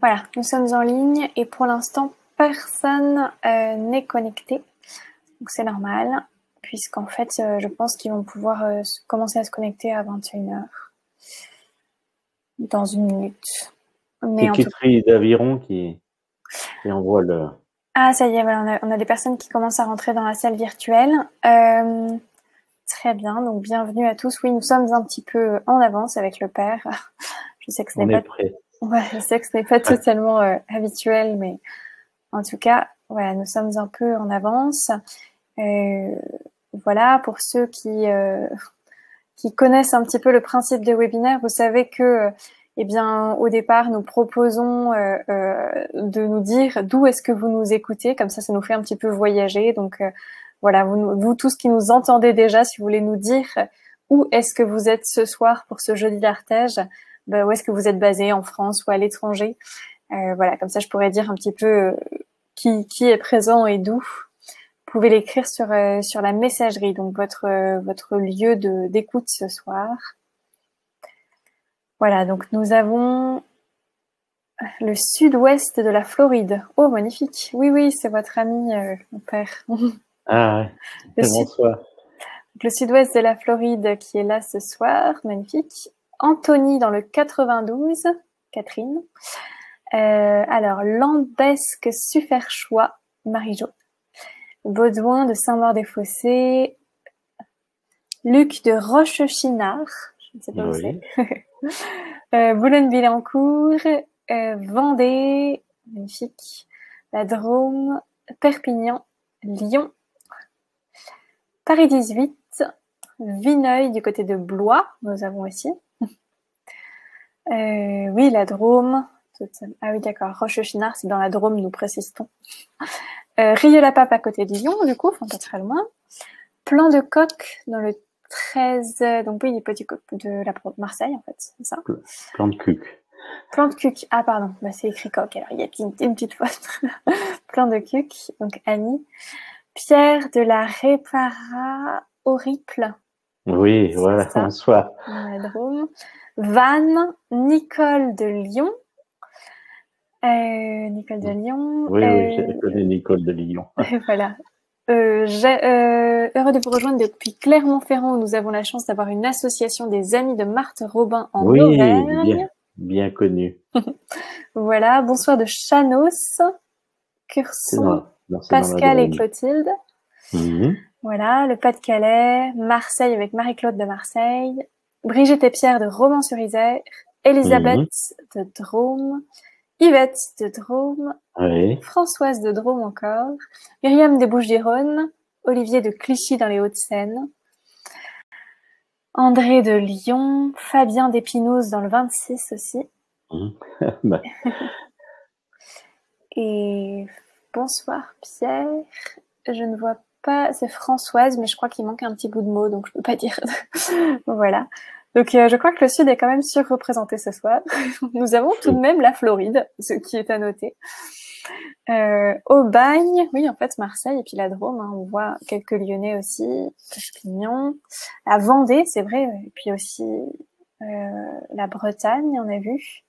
Voilà, nous sommes en ligne et pour l'instant, personne n'est connecté. Donc c'est normal, puisqu'en fait, je pense qu'ils vont pouvoir commencer à se connecter à 21h, dans une minute. C'est Kitri d'Aviron qui envoie le... Ah, ça y est, voilà, on a des personnes qui commencent à rentrer dans la salle virtuelle. Très bien, donc bienvenue à tous. Oui, nous sommes un petit peu en avance avec le père. Je sais que ce n'est On pas... est prêt. Ouais, je sais que ce n'est pas totalement habituel, mais en tout cas, voilà, nous sommes un peu en avance. Voilà, pour ceux qui connaissent un petit peu le principe des webinaires, vous savez que, eh bien, au départ, nous proposons de nous dire d'où est-ce que vous nous écoutez, comme ça nous fait un petit peu voyager. Donc, voilà, vous tous qui nous entendez déjà, si vous voulez nous dire où est-ce que vous êtes ce soir pour ce jeudi d'Artege, où est-ce que vous êtes basé, en France ou à l'étranger. Voilà, comme ça, je pourrais dire un petit peu qui est présent et d'où. Vous pouvez l'écrire sur la messagerie, donc votre lieu d'écoute ce soir. Voilà, donc nous avons le sud-ouest de la Floride. Oh, magnifique. Oui, oui, c'est votre ami, mon père. Ah ouais, bonsoir. Le sud-ouest de la Floride qui est là ce soir, magnifique. Anthony dans le 92, Catherine. Alors, Lambesque Superchoix, Marie-Jo. Baudouin de Saint-Maur-des-Fossés. Luc de Rochechinard, je ne sais pas où c'est. Boulogne-Billancourt, Vendée, magnifique. La Drôme, Perpignan, Lyon, Paris 18, Vineuil du côté de Blois, nous avons aussi. Oui, la Drôme. Ah oui, d'accord. Rochechinard, c'est dans la Drôme, nous précisons. Rieux-la-Pape à côté de Lyon, du coup, enfin pas très loin. Plan de Coq dans le 13, donc oui, petit coq de Marseille, en fait, c'est ça. Plan de Cuc. Plan de Cuc. Ah, pardon, bah, c'est écrit coq, alors il y a une petite faute. Plan de Cuc, donc Annie. Pierre de la Répara Auriple. Oui, voilà, bonsoir. Dans la Drôme. Vannes, Nicole de Lyon. Nicole de Lyon. Oui, je connais Nicole de Lyon. Voilà. Heureux de vous rejoindre depuis Clermont-Ferrand où nous avons la chance d'avoir une association des Amis de Marthe Robin en Auvergne. Bien connu. Voilà, bonsoir de Chanos, Curson, Pascal et Clotilde. Voilà, le Pas-de-Calais, Marseille avec Marie-Claude de Marseille, Brigitte et Pierre de Romans-sur-Isère, Elisabeth de Drôme, Yvette de Drôme, Françoise de Drôme encore, Myriam des Bouches-du-Rhône, Olivier de Clichy dans les Hauts-de-Seine, André de Lyon, Fabien d'Épinouse dans le 26 aussi. Et bonsoir Pierre, je ne vois pas, c'est Françoise, mais je crois qu'il manque un petit bout de mot, donc je peux pas dire. Voilà. Donc je crois que le Sud est quand même surreprésenté ce soir. Nous avons tout de même la Floride, ce qui est à noter. Aubagne, oui en fait Marseille et puis la Drôme, hein, on voit quelques Lyonnais aussi, Perpignan, la Vendée c'est vrai, et puis aussi la Bretagne on a vu.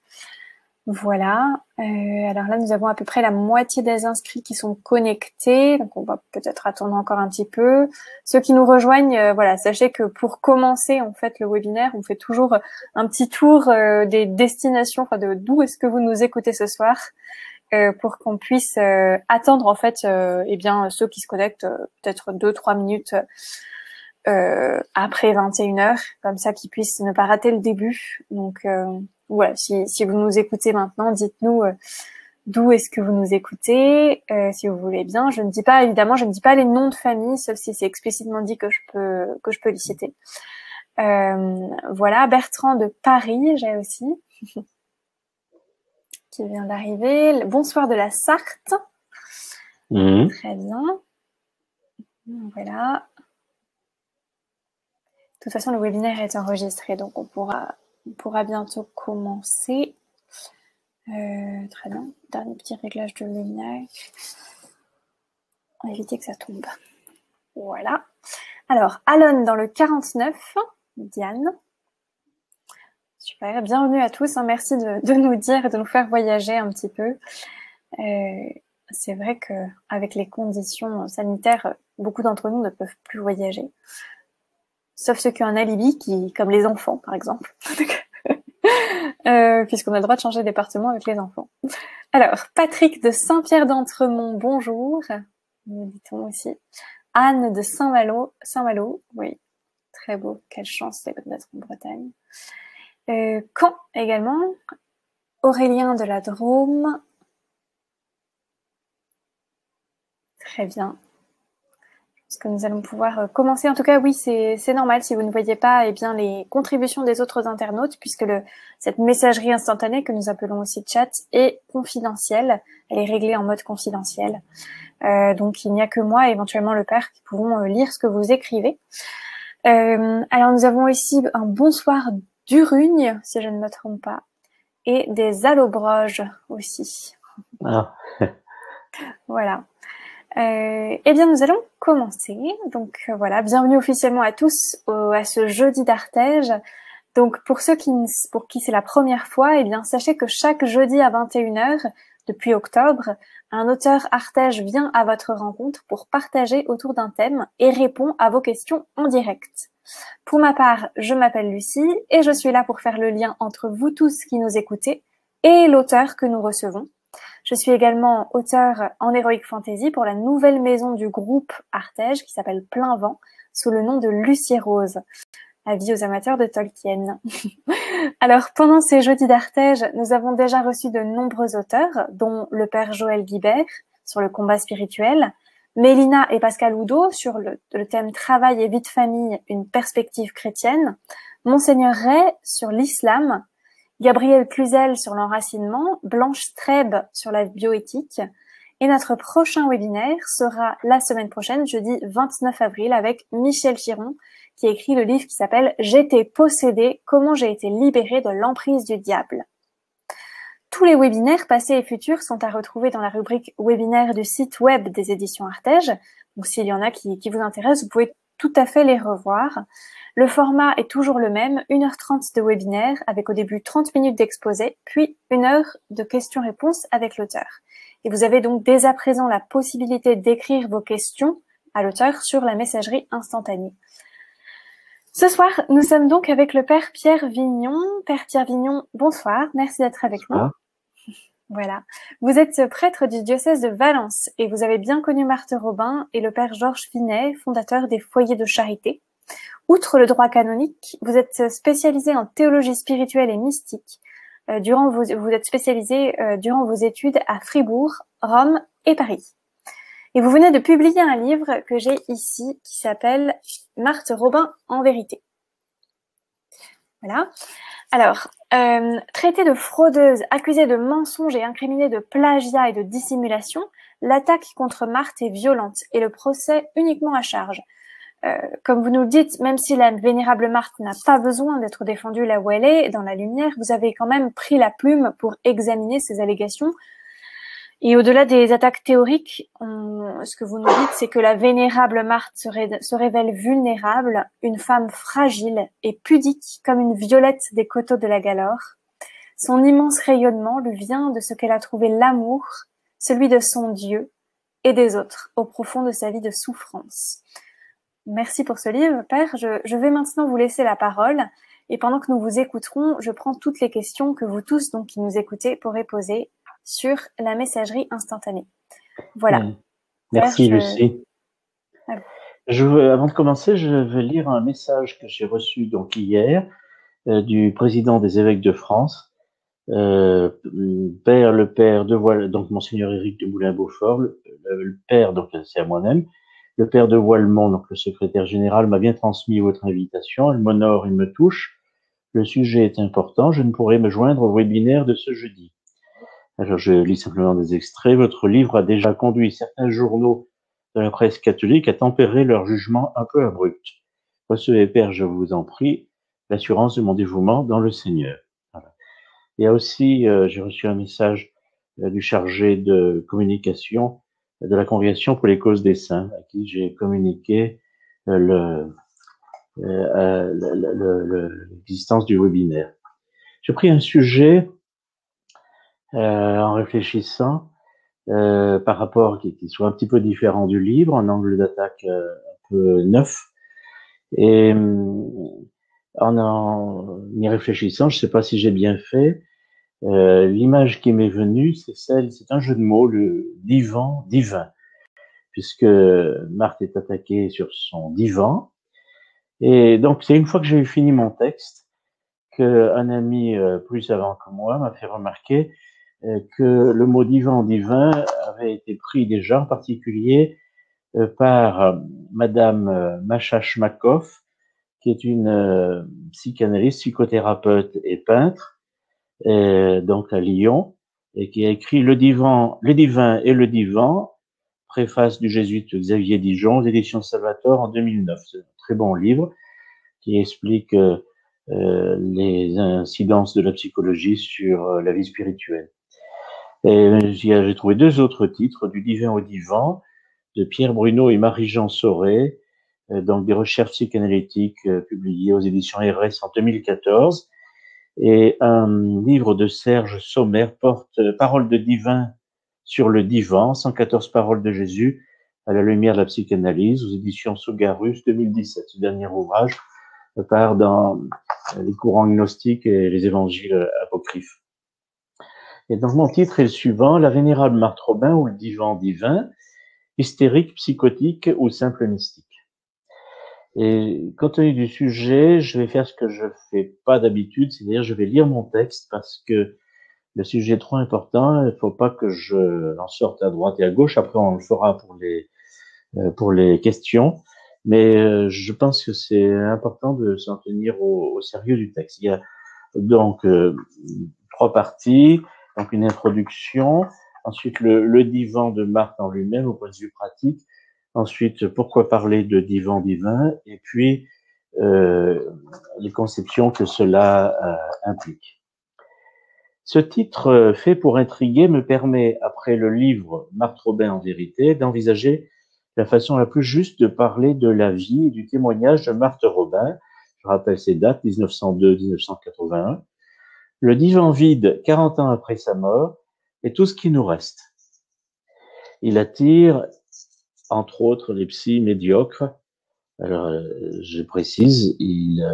Voilà, alors là nous avons à peu près la moitié des inscrits qui sont connectés, donc on va peut-être attendre encore un petit peu. Ceux qui nous rejoignent, voilà, sachez que pour commencer en fait le webinaire, on fait toujours un petit tour des destinations, enfin de d'où est-ce que vous nous écoutez ce soir, pour qu'on puisse attendre en fait, eh bien ceux qui se connectent peut-être 2-3 minutes après 21h, comme ça qu'ils puissent ne pas rater le début. Donc voilà, si vous nous écoutez maintenant, dites-nous d'où est-ce que vous nous écoutez, si vous voulez bien. Je ne dis pas, évidemment, je ne dis pas les noms de famille, sauf si c'est explicitement dit que je peux les citer. Voilà, Bertrand de Paris, j'ai aussi, qui vient d'arriver. Bonsoir de la Sarthe. Très bien. Voilà. De toute façon, le webinaire est enregistré, donc on pourra bientôt commencer. Très bien. Dernier petit réglage de lumière. On va éviter que ça tombe. Voilà. Alors, Alon dans le 49. Diane. Super, bienvenue à tous. Hein. Merci de nous dire et de nous faire voyager un petit peu. C'est vrai qu'avec les conditions sanitaires, beaucoup d'entre nous ne peuvent plus voyager. Sauf ceux qui ont un alibi, comme les enfants, par exemple. Puisqu'on a le droit de changer de département avec les enfants. Alors, Patrick de Saint-Pierre-d'Entremont, bonjour. Nous dit-on aussi. Anne de Saint-Malo, oui, très beau. Quelle chance d'être en Bretagne. Caen également. Aurélien de la Drôme. Très bien. Est-ce que nous allons pouvoir commencer? En tout cas, oui, c'est normal si vous ne voyez pas les contributions des autres internautes, puisque cette messagerie instantanée que nous appelons aussi chat est confidentielle. Elle est réglée en mode confidentiel. Donc, il n'y a que moi et éventuellement le père qui pourront lire ce que vous écrivez. Alors, nous avons aussi un bonsoir d'Urugne, si je ne me trompe pas, et des allobroges aussi. Ah. Voilà. Eh bien, nous allons commencer. Donc voilà, bienvenue officiellement à tous à ce jeudi d'Artege. Donc pour qui c'est la première fois, eh bien sachez que chaque jeudi à 21h, depuis octobre, un auteur Artege vient à votre rencontre pour partager autour d'un thème et répond à vos questions en direct. Pour ma part, je m'appelle Lucie et je suis là pour faire le lien entre vous tous qui nous écoutez et l'auteur que nous recevons. Je suis également auteure en Heroic Fantasy pour la nouvelle maison du groupe Artege qui s'appelle Plein Vent, sous le nom de Lucie Rose. Avis aux amateurs de Tolkien. Alors, pendant ces jeudis d'Artege, nous avons déjà reçu de nombreux auteurs, dont le père Joël Guibert sur le combat spirituel, Mélina et Pascal Oudot sur le thème travail et vie de famille, une perspective chrétienne, Monseigneur Ray sur l'islam, Gabriel Cluzel sur l'enracinement, Blanche Streb sur la bioéthique. Et notre prochain webinaire sera la semaine prochaine, jeudi 29 avril, avec Michel Chiron, qui a écrit le livre qui s'appelle « J'étais possédé, comment j'ai été libéré de l'emprise du diable ». Tous les webinaires passés et futurs sont à retrouver dans la rubrique webinaire du site web des éditions Artege. Donc s'il y en a qui vous intéressent, vous pouvez tout à fait les revoir. Le format est toujours le même, 1h30 de webinaire, avec au début 30 minutes d'exposé, puis 1 heure de questions-réponses avec l'auteur. Et vous avez donc dès à présent la possibilité d'écrire vos questions à l'auteur sur la messagerie instantanée. Ce soir, nous sommes donc avec le père Pierre Vignon. Père Pierre Vignon, bonsoir, merci d'être avec nous. Voilà. Vous êtes prêtre du diocèse de Valence et vous avez bien connu Marthe Robin et le père Georges Finet, fondateur des foyers de charité. Outre le droit canonique, vous êtes spécialisé en théologie spirituelle et mystique. Vous êtes spécialisé durant vos études à Fribourg, Rome et Paris. Et vous venez de publier un livre que j'ai ici qui s'appelle Marthe Robin en vérité. Voilà. Alors, traitée de fraudeuse, accusée de mensonges et incriminée de plagiat et de dissimulation, l'attaque contre Marthe est violente et le procès uniquement à charge. Comme vous nous le dites, même si la vénérable Marthe n'a pas besoin d'être défendue là où elle est, dans la lumière, vous avez quand même pris la plume pour examiner ces allégations. Et au-delà des attaques théoriques, ce que vous nous dites, c'est que la vénérable Marthe se révèle vulnérable, une femme fragile et pudique comme une violette des coteaux de la Galore. Son immense rayonnement lui vient de ce qu'elle a trouvé l'amour, celui de son Dieu et des autres, au profond de sa vie de souffrance. Merci pour ce livre, Père. Je vais maintenant vous laisser la parole. Et pendant que nous vous écouterons, je prends toutes les questions que vous tous, donc, qui nous écoutez, pourrez poser sur la messagerie instantanée. Voilà. Merci, Père, Lucie. Avant de commencer, je vais lire un message que j'ai reçu donc hier du président des évêques de France, le père de Voile, donc Monseigneur Éric de Moulin-Beaufort, le père, donc c'est à moi-même, le père de Voilemont, donc le secrétaire général, m'a bien transmis votre invitation. Elle m'honore et me touche. Le sujet est important. Je ne pourrai me joindre au webinaire de ce jeudi. Alors, je lis simplement des extraits. Votre livre a déjà conduit certains journaux de la presse catholique à tempérer leur jugement un peu abrupt. Recevez, Père, je vous en prie, l'assurance de mon dévouement dans le Seigneur. Voilà. Il y a aussi, j'ai reçu un message du chargé de communication de la Congrégation pour les causes des saints, à qui j'ai communiqué l'existence du webinaire. J'ai pris un sujet en réfléchissant par rapport qui soit un petit peu différent du livre, un angle d'attaque un peu neuf. Et en y réfléchissant, je ne sais pas si j'ai bien fait, l'image qui m'est venue, c'est un jeu de mots, le divan divin, puisque Marthe est attaquée sur son divan. Et donc, c'est une fois que j'ai eu fini mon texte qu'un ami plus savant que moi m'a fait remarquer que le mot divan divin avait été pris déjà, en particulier par Madame Masha Shmakov, qui est une psychanalyste, psychothérapeute et peintre, donc à Lyon, et qui a écrit Le divin et le divan, préface du jésuite Xavier Dijon, aux éditions Salvator en 2009. C'est un très bon livre qui explique les incidences de la psychologie sur la vie spirituelle. Et j'ai trouvé deux autres titres, Du divin au divan, de Pierre Bruno et Marie-Jean Sauret, donc des recherches psychanalytiques publiées aux éditions RS en 2014, et un livre de Serge Sommer porte Paroles de divin sur le divan, 114 paroles de Jésus à la lumière de la psychanalyse, aux éditions Sougarus 2017. Ce dernier ouvrage part dans les courants gnostiques et les évangiles apocryphes. Et donc mon titre est le suivant, La vénérable Marthe Robin ou le divan divin, hystérique, psychotique ou simple mystique. Et compte tenu du sujet, je vais faire ce que je fais pas d'habitude, c'est-à-dire je vais lire mon texte parce que le sujet est trop important, il ne faut pas que je en sorte à droite et à gauche, après on le fera pour les questions, mais je pense que c'est important de s'en tenir au sérieux du texte. Il y a donc trois parties, donc une introduction, ensuite le divan de Marthe en lui-même au point de vue pratique, ensuite pourquoi parler de divan divin, et puis les conceptions que cela implique. Ce titre fait pour intriguer me permet, après le livre Marthe Robin en vérité, d'envisager la façon la plus juste de parler de la vie et du témoignage de Marthe Robin. Je rappelle ces dates, 1902-1981. Le divan vide 40 ans après sa mort et tout ce qui nous reste. Il attire, entre autres, les psys médiocres. Alors, je précise, il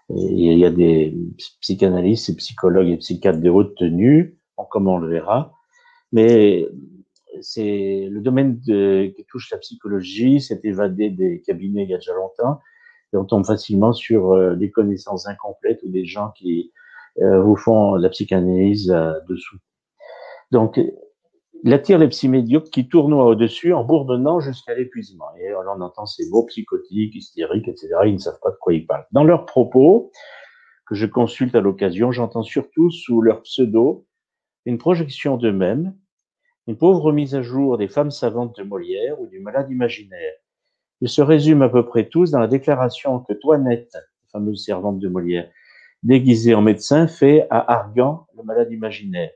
y a des psychanalystes et psychologues et psychiatres de haute tenue, comme on le verra, mais c'est le domaine qui touche la psychologie, s'est évadé des cabinets il y a déjà longtemps, et on tombe facilement sur des connaissances incomplètes ou des gens qui vous font la psychanalyse dessous. Donc, il attire les psy médiocres qui tournoient au-dessus en bourdonnant jusqu'à l'épuisement. Et alors on entend ces mots psychotiques, hystériques, etc. Ils ne savent pas de quoi ils parlent. Dans leurs propos, que je consulte à l'occasion, j'entends surtout sous leur pseudo une projection d'eux-mêmes, une pauvre mise à jour des femmes savantes de Molière ou du malade imaginaire. Ils se résument à peu près tous dans la déclaration que Toinette, la fameuse servante de Molière, déguisée en médecin, fait à Argan, le malade imaginaire.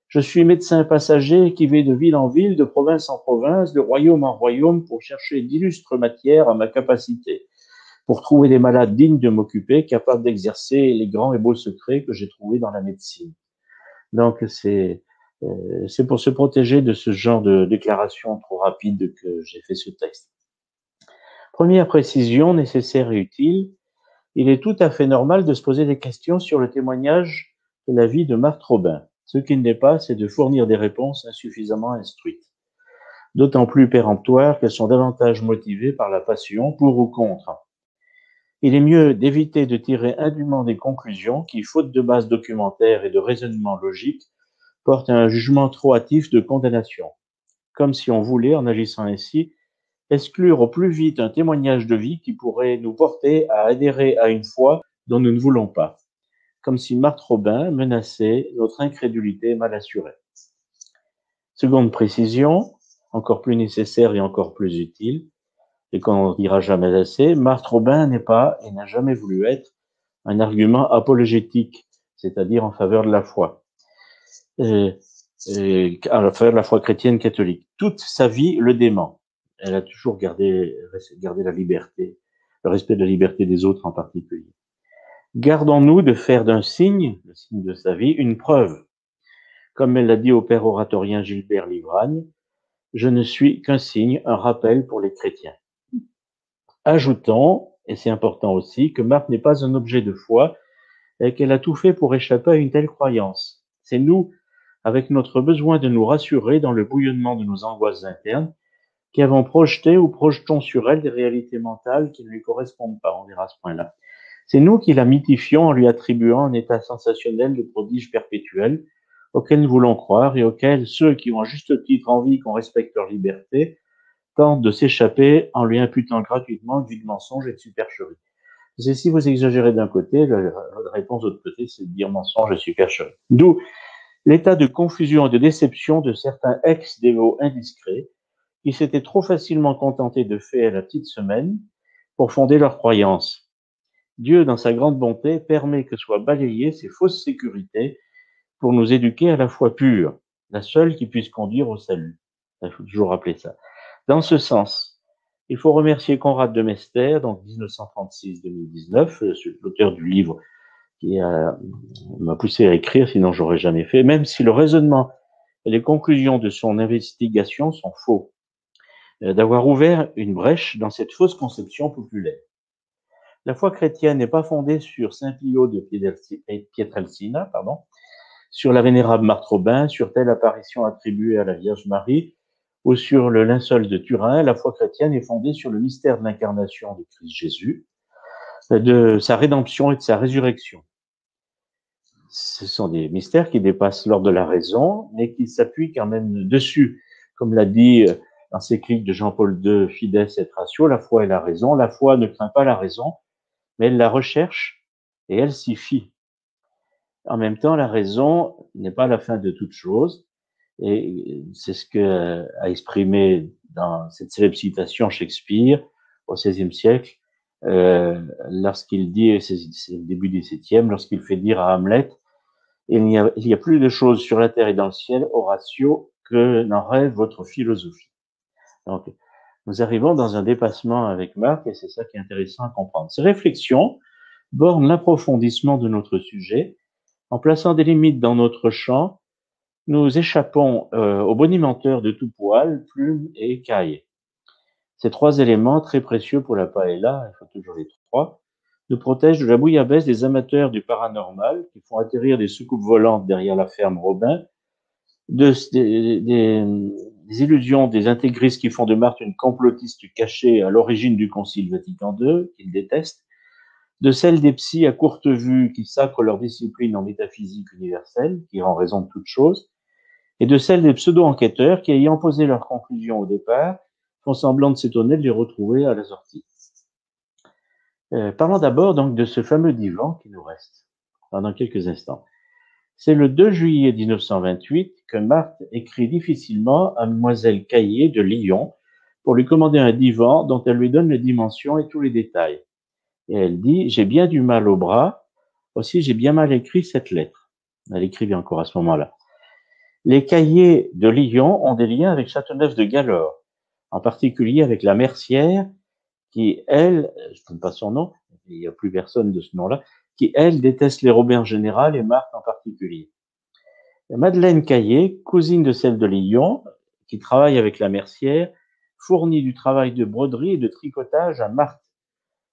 Je suis médecin passager qui vais de ville en ville, de province en province, de royaume en royaume pour chercher d'illustres matières à ma capacité, pour trouver des malades dignes de m'occuper, capables d'exercer les grands et beaux secrets que j'ai trouvés dans la médecine. Donc c'est pour se protéger de ce genre de déclaration trop rapide que j'ai fait ce texte. Première précision nécessaire et utile, il est tout à fait normal de se poser des questions sur le témoignage de la vie de Marthe Robin. Ce qui n'est pas, c'est de fournir des réponses insuffisamment instruites, d'autant plus péremptoires qu'elles sont davantage motivées par la passion, pour ou contre. Il est mieux d'éviter de tirer indûment des conclusions qui, faute de base documentaire et de raisonnement logique, portent à un jugement trop hâtif de condamnation, comme si on voulait, en agissant ainsi, exclure au plus vite un témoignage de vie qui pourrait nous porter à adhérer à une foi dont nous ne voulons pas, comme si Marthe Robin menaçait notre incrédulité mal assurée. Seconde précision, encore plus nécessaire et encore plus utile, et qu'on ne dira jamais assez, Marthe Robin n'est pas et n'a jamais voulu être un argument apologétique, c'est-à-dire en faveur de la foi, en faveur de la foi chrétienne catholique. Toute sa vie le dément. Elle a toujours gardé la liberté, le respect de la liberté des autres en particulier. Gardons-nous de faire d'un signe, le signe de sa vie, une preuve. Comme elle l'a dit au père oratorien Gilbert Livragne, je ne suis qu'un signe, un rappel pour les chrétiens. Ajoutons, et c'est important aussi, que Marthe n'est pas un objet de foi et qu'elle a tout fait pour échapper à une telle croyance. C'est nous, avec notre besoin de nous rassurer dans le bouillonnement de nos angoisses internes, qui avons projeté ou projetons sur elle des réalités mentales qui ne lui correspondent pas. On verra à ce point-là. C'est nous qui la mythifions en lui attribuant un état sensationnel de prodige perpétuel auquel nous voulons croire et auquel ceux qui ont à juste titre envie qu'on respecte leur liberté tentent de s'échapper en lui imputant gratuitement du mensonge et de supercherie. C'est si vous exagérez d'un côté, la réponse de l'autre côté, c'est de dire mensonge et supercherie. D'où l'état de confusion et de déception de certains ex-dévots indiscrets qui s'étaient trop facilement contentés de faits à la petite semaine pour fonder leurs croyances. Dieu, dans sa grande bonté, permet que soient balayées ces fausses sécurités pour nous éduquer à la foi pure, la seule qui puisse conduire au salut. Il faut toujours rappeler ça. Dans ce sens, il faut remercier Conrad de Mester, donc 1936-2019, l'auteur du livre qui m'a poussé à écrire, sinon j'aurais jamais fait, même si le raisonnement et les conclusions de son investigation sont faux, d'avoir ouvert une brèche dans cette fausse conception populaire. La foi chrétienne n'est pas fondée sur Saint Pio de Pietrelcina, sur la vénérable Marthe Robin, sur telle apparition attribuée à la Vierge Marie, ou sur le linceul de Turin. La foi chrétienne est fondée sur le mystère de l'incarnation de Christ Jésus, de sa rédemption et de sa résurrection. Ce sont des mystères qui dépassent l'ordre de la raison, mais qui s'appuient quand même dessus. Comme l'a dit l'encyclique de Jean-Paul II, Fides et Ratio, la foi est la raison. La foi ne craint pas la raison, mais elle la recherche et elle s'y fie. En même temps, la raison n'est pas la fin de toute chose, et c'est ce que a exprimé dans cette célèbre citation Shakespeare au XVIe siècle, lorsqu'il dit, c'est le début du XVIIe, lorsqu'il fait dire à Hamlet, il y a plus de choses sur la terre et dans le ciel, Horatio, que n'en rêve votre philosophie. Donc, nous arrivons dans un dépassement avec Marc, et c'est ça qui est intéressant à comprendre. Ces réflexions bornent l'approfondissement de notre sujet. En plaçant des limites dans notre champ, nous échappons au bonimenteur de tout poil, plume et écaille. Ces trois éléments, très précieux pour la paella, il faut toujours les trois, nous protègent de la bouillabaisse des amateurs du paranormal qui font atterrir des soucoupes volantes derrière la ferme Robin, des illusions des intégristes qui font de Marthe une complotiste cachée à l'origine du Concile Vatican II, qu'ils détestent, de celles des psys à courte vue qui sacrent leur discipline en métaphysique universelle, qui rend raison de toute chose, et de celles des pseudo-enquêteurs qui, ayant posé leurs conclusions au départ, font semblant de s'étonner de les retrouver à la sortie. Parlons d'abord donc de ce fameux divan qui nous reste pendant quelques instants. C'est le 2 juillet 1928 que Marthe écrit difficilement à Mlle Caillé de Lyon pour lui commander un divan dont elle lui donne les dimensions et tous les détails. Et elle dit « J'ai bien du mal au bras, aussi j'ai bien mal écrit cette lettre ». Elle écrivait encore à ce moment-là. Les Caillés de Lyon ont des liens avec Châteauneuf de Gallord, en particulier avec la Mercière, qui, elle, je ne donne pas son nom, il n'y a plus personne de ce nom-là, qui, elle, déteste les Robins en général et Marthe en particulier. Madeleine Caillé, cousine de celle de Lyon, qui travaille avec la Mercière, fournit du travail de broderie et de tricotage à Marthe.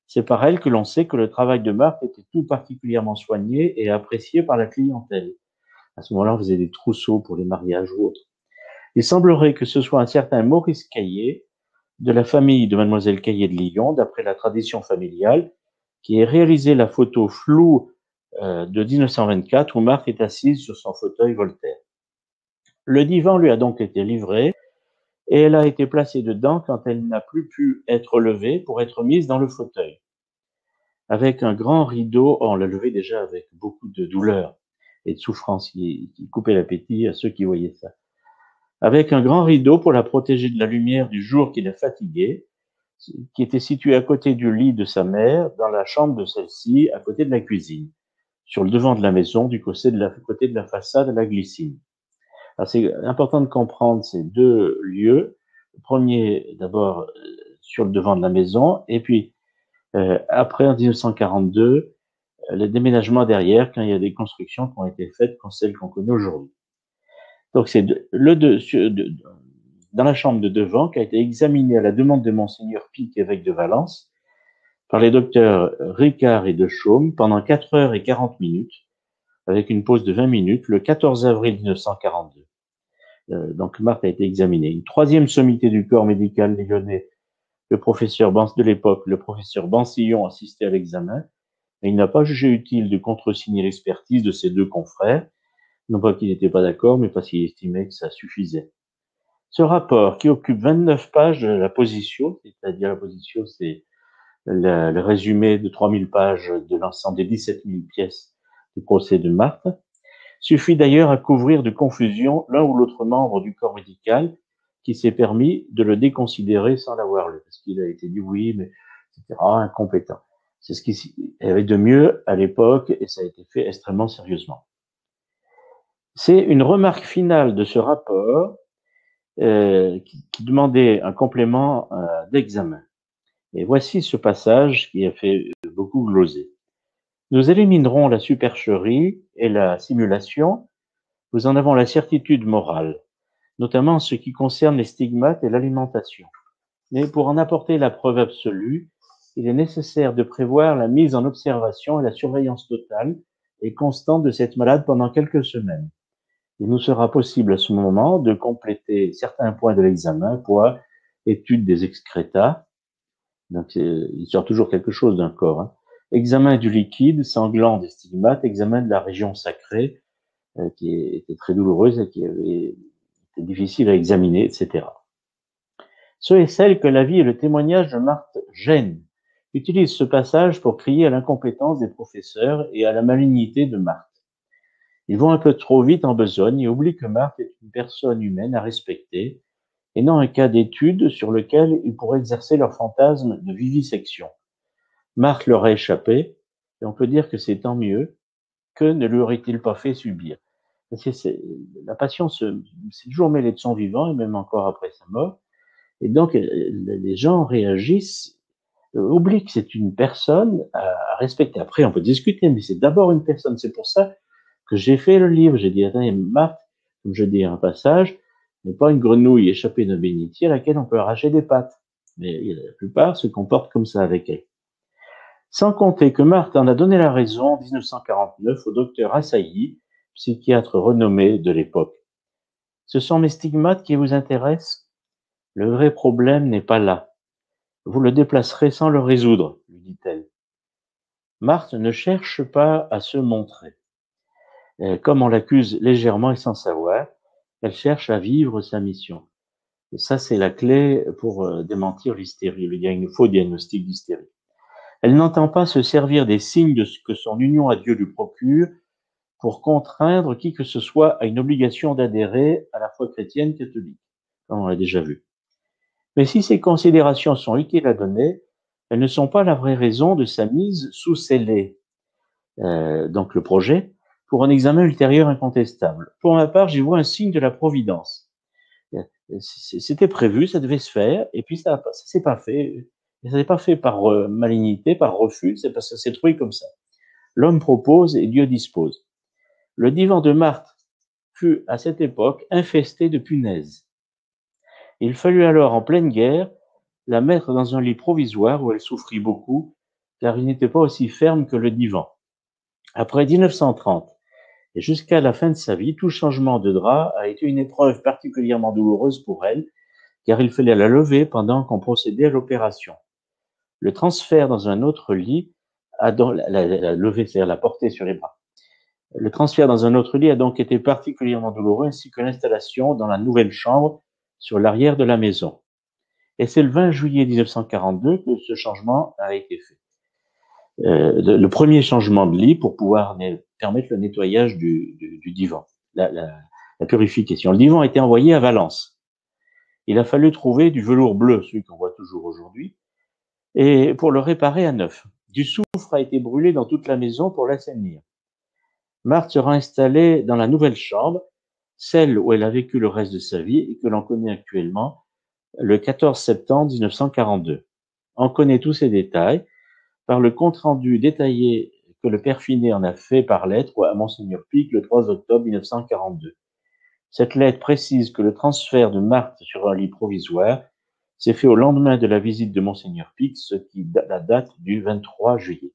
C'est par elle que l'on sait que le travail de Marthe était tout particulièrement soigné et apprécié par la clientèle. À ce moment-là, on faisait des trousseaux pour les mariages ou autres. Il semblerait que ce soit un certain Maurice Caillé, de la famille de Mademoiselle Caillé de Lyon, d'après la tradition familiale, qui ait réalisé la photo floue de 1924 où Marthe est assise sur son fauteuil Voltaire. Le divan lui a donc été livré et elle a été placée dedans quand elle n'a plus pu être levée pour être mise dans le fauteuil. Avec un grand rideau, on l'a levé déjà avec beaucoup de douleur et de souffrance qui coupait l'appétit à ceux qui voyaient ça. Avec un grand rideau pour la protéger de la lumière du jour qui la fatiguait, qui était situé à côté du lit de sa mère, dans la chambre de celle-ci, à côté de la cuisine, sur le devant de la maison, du côté de la façade à la glycine. Alors c'est important de comprendre ces deux lieux. Le premier, d'abord, sur le devant de la maison, et puis après, en 1942, le déménagement derrière quand il y a des constructions qui ont été faites comme celles qu'on connaît aujourd'hui. Donc c'est dans la chambre de devant qui a été examinée à la demande de Monseigneur Pic, évêque de Valence, par les docteurs Ricard et de Chaume pendant 4 heures et 40 minutes, avec une pause de 20 minutes, le 14 avril 1942. Donc Marthe a été examinée. Une troisième sommité du corps médical lyonnais, de l'époque, le professeur Bansillon, assistait à l'examen, et il n'a pas jugé utile de contresigner l'expertise de ses deux confrères, non pas qu'il n'était pas d'accord, mais parce qu'il estimait que ça suffisait. Ce rapport, qui occupe 29 pages de la position, c'est-à-dire la position, c'est le résumé de 3000 pages de l'ensemble des 17 000 pièces du procès de Marthe, suffit d'ailleurs à couvrir de confusion l'un ou l'autre membre du corps médical qui s'est permis de le déconsidérer sans l'avoir lu, parce qu'il a été dit oui, mais etc., incompétent. C'est ce qu'il y avait de mieux à l'époque et ça a été fait extrêmement sérieusement. C'est une remarque finale de ce rapport qui demandait un complément d'examen. Et voici ce passage qui a fait beaucoup gloser. Nous éliminerons la supercherie et la simulation. Nous en avons la certitude morale, notamment en ce qui concerne les stigmates et l'alimentation. Mais pour en apporter la preuve absolue, il est nécessaire de prévoir la mise en observation et la surveillance totale et constante de cette malade pendant quelques semaines. Il nous sera possible à ce moment de compléter certains points de l'examen, poids, étude des excrétas. Donc, il sort toujours quelque chose d'un corps. Hein. Examen du liquide sanglant des stigmates, examen de la région sacrée, qui était très douloureuse et qui était difficile à examiner, etc. Ceux et celles que la vie et le témoignage de Marthe gênent utilisent ce passage pour crier à l'incompétence des professeurs et à la malignité de Marthe. Ils vont un peu trop vite en besogne et oublient que Marthe est une personne humaine à respecter et non un cas d'étude sur lequel ils pourraient exercer leur fantasme de vivisection. Marthe leur a échappé et on peut dire que c'est tant mieux. Que ne lui aurait-il pas fait subir? Parce que la passion s'est toujours mêlée de son vivant et même encore après sa mort. Et donc, les gens réagissent, oublient que c'est une personne à respecter. Après, on peut discuter, mais c'est d'abord une personne. C'est pour ça que j'ai fait le livre. J'ai dit, attendez, Marthe, comme je dis un passage, n'est pas une grenouille échappée d'un bénitier à laquelle on peut arracher des pattes. Mais la plupart se comportent comme ça avec elle. Sans compter que Marthe en a donné la raison en 1949 au docteur Assailly, psychiatre renommé de l'époque. Ce sont mes stigmates qui vous intéressent? Le vrai problème n'est pas là. Vous le déplacerez sans le résoudre, lui dit-elle. Marthe ne cherche pas à se montrer. Comme on l'accuse légèrement et sans savoir, elle cherche à vivre sa mission. Et ça, c'est la clé pour démentir l'hystérie, le faux diagnostic d'hystérie. Elle n'entend pas se servir des signes de ce que son union à Dieu lui procure pour contraindre qui que ce soit à une obligation d'adhérer à la foi chrétienne catholique, comme on l'a déjà vu. Mais si ces considérations sont utiles à donner, elles ne sont pas la vraie raison de sa mise sous scellé, donc le projet, pour un examen ultérieur incontestable. Pour ma part, j'y vois un signe de la providence. C'était prévu, ça devait se faire, et puis ça s'est pas fait. Ça s'est pas fait par malignité, par refus, c'est parce que c'est trouvé comme ça. L'homme propose et Dieu dispose. Le divan de Marthe fut à cette époque infesté de punaises. Il fallut alors, en pleine guerre, la mettre dans un lit provisoire où elle souffrit beaucoup, car il n'était pas aussi ferme que le divan. Après 1930, et jusqu'à la fin de sa vie, tout changement de drap a été une épreuve particulièrement douloureuse pour elle, car il fallait la lever pendant qu'on procédait à l'opération. Le transfert dans un autre lit, la lever, c'est-à-dire la porter sur les bras. Le transfert dans un autre lit a donc été particulièrement douloureux, ainsi que l'installation dans la nouvelle chambre sur l'arrière de la maison. Et c'est le 20 juillet 1942 que ce changement a été fait. Le premier changement de lit pour pouvoir permettre le nettoyage du divan, la purification. Le divan a été envoyé à Valence. Il a fallu trouver du velours bleu, celui qu'on voit toujours aujourd'hui, et pour le réparer à neuf. Du soufre a été brûlé dans toute la maison pour l'assainir. Marthe sera installée dans la nouvelle chambre, celle où elle a vécu le reste de sa vie et que l'on connaît actuellement, le 14 septembre 1942. On connaît tous ces détails par le compte-rendu détaillé que le père Finet en a fait par lettre à Monseigneur Pic le 3 octobre 1942. Cette lettre précise que le transfert de Marthe sur un lit provisoire s'est fait au lendemain de la visite de Monseigneur Pic, ce qui la date du 23 juillet.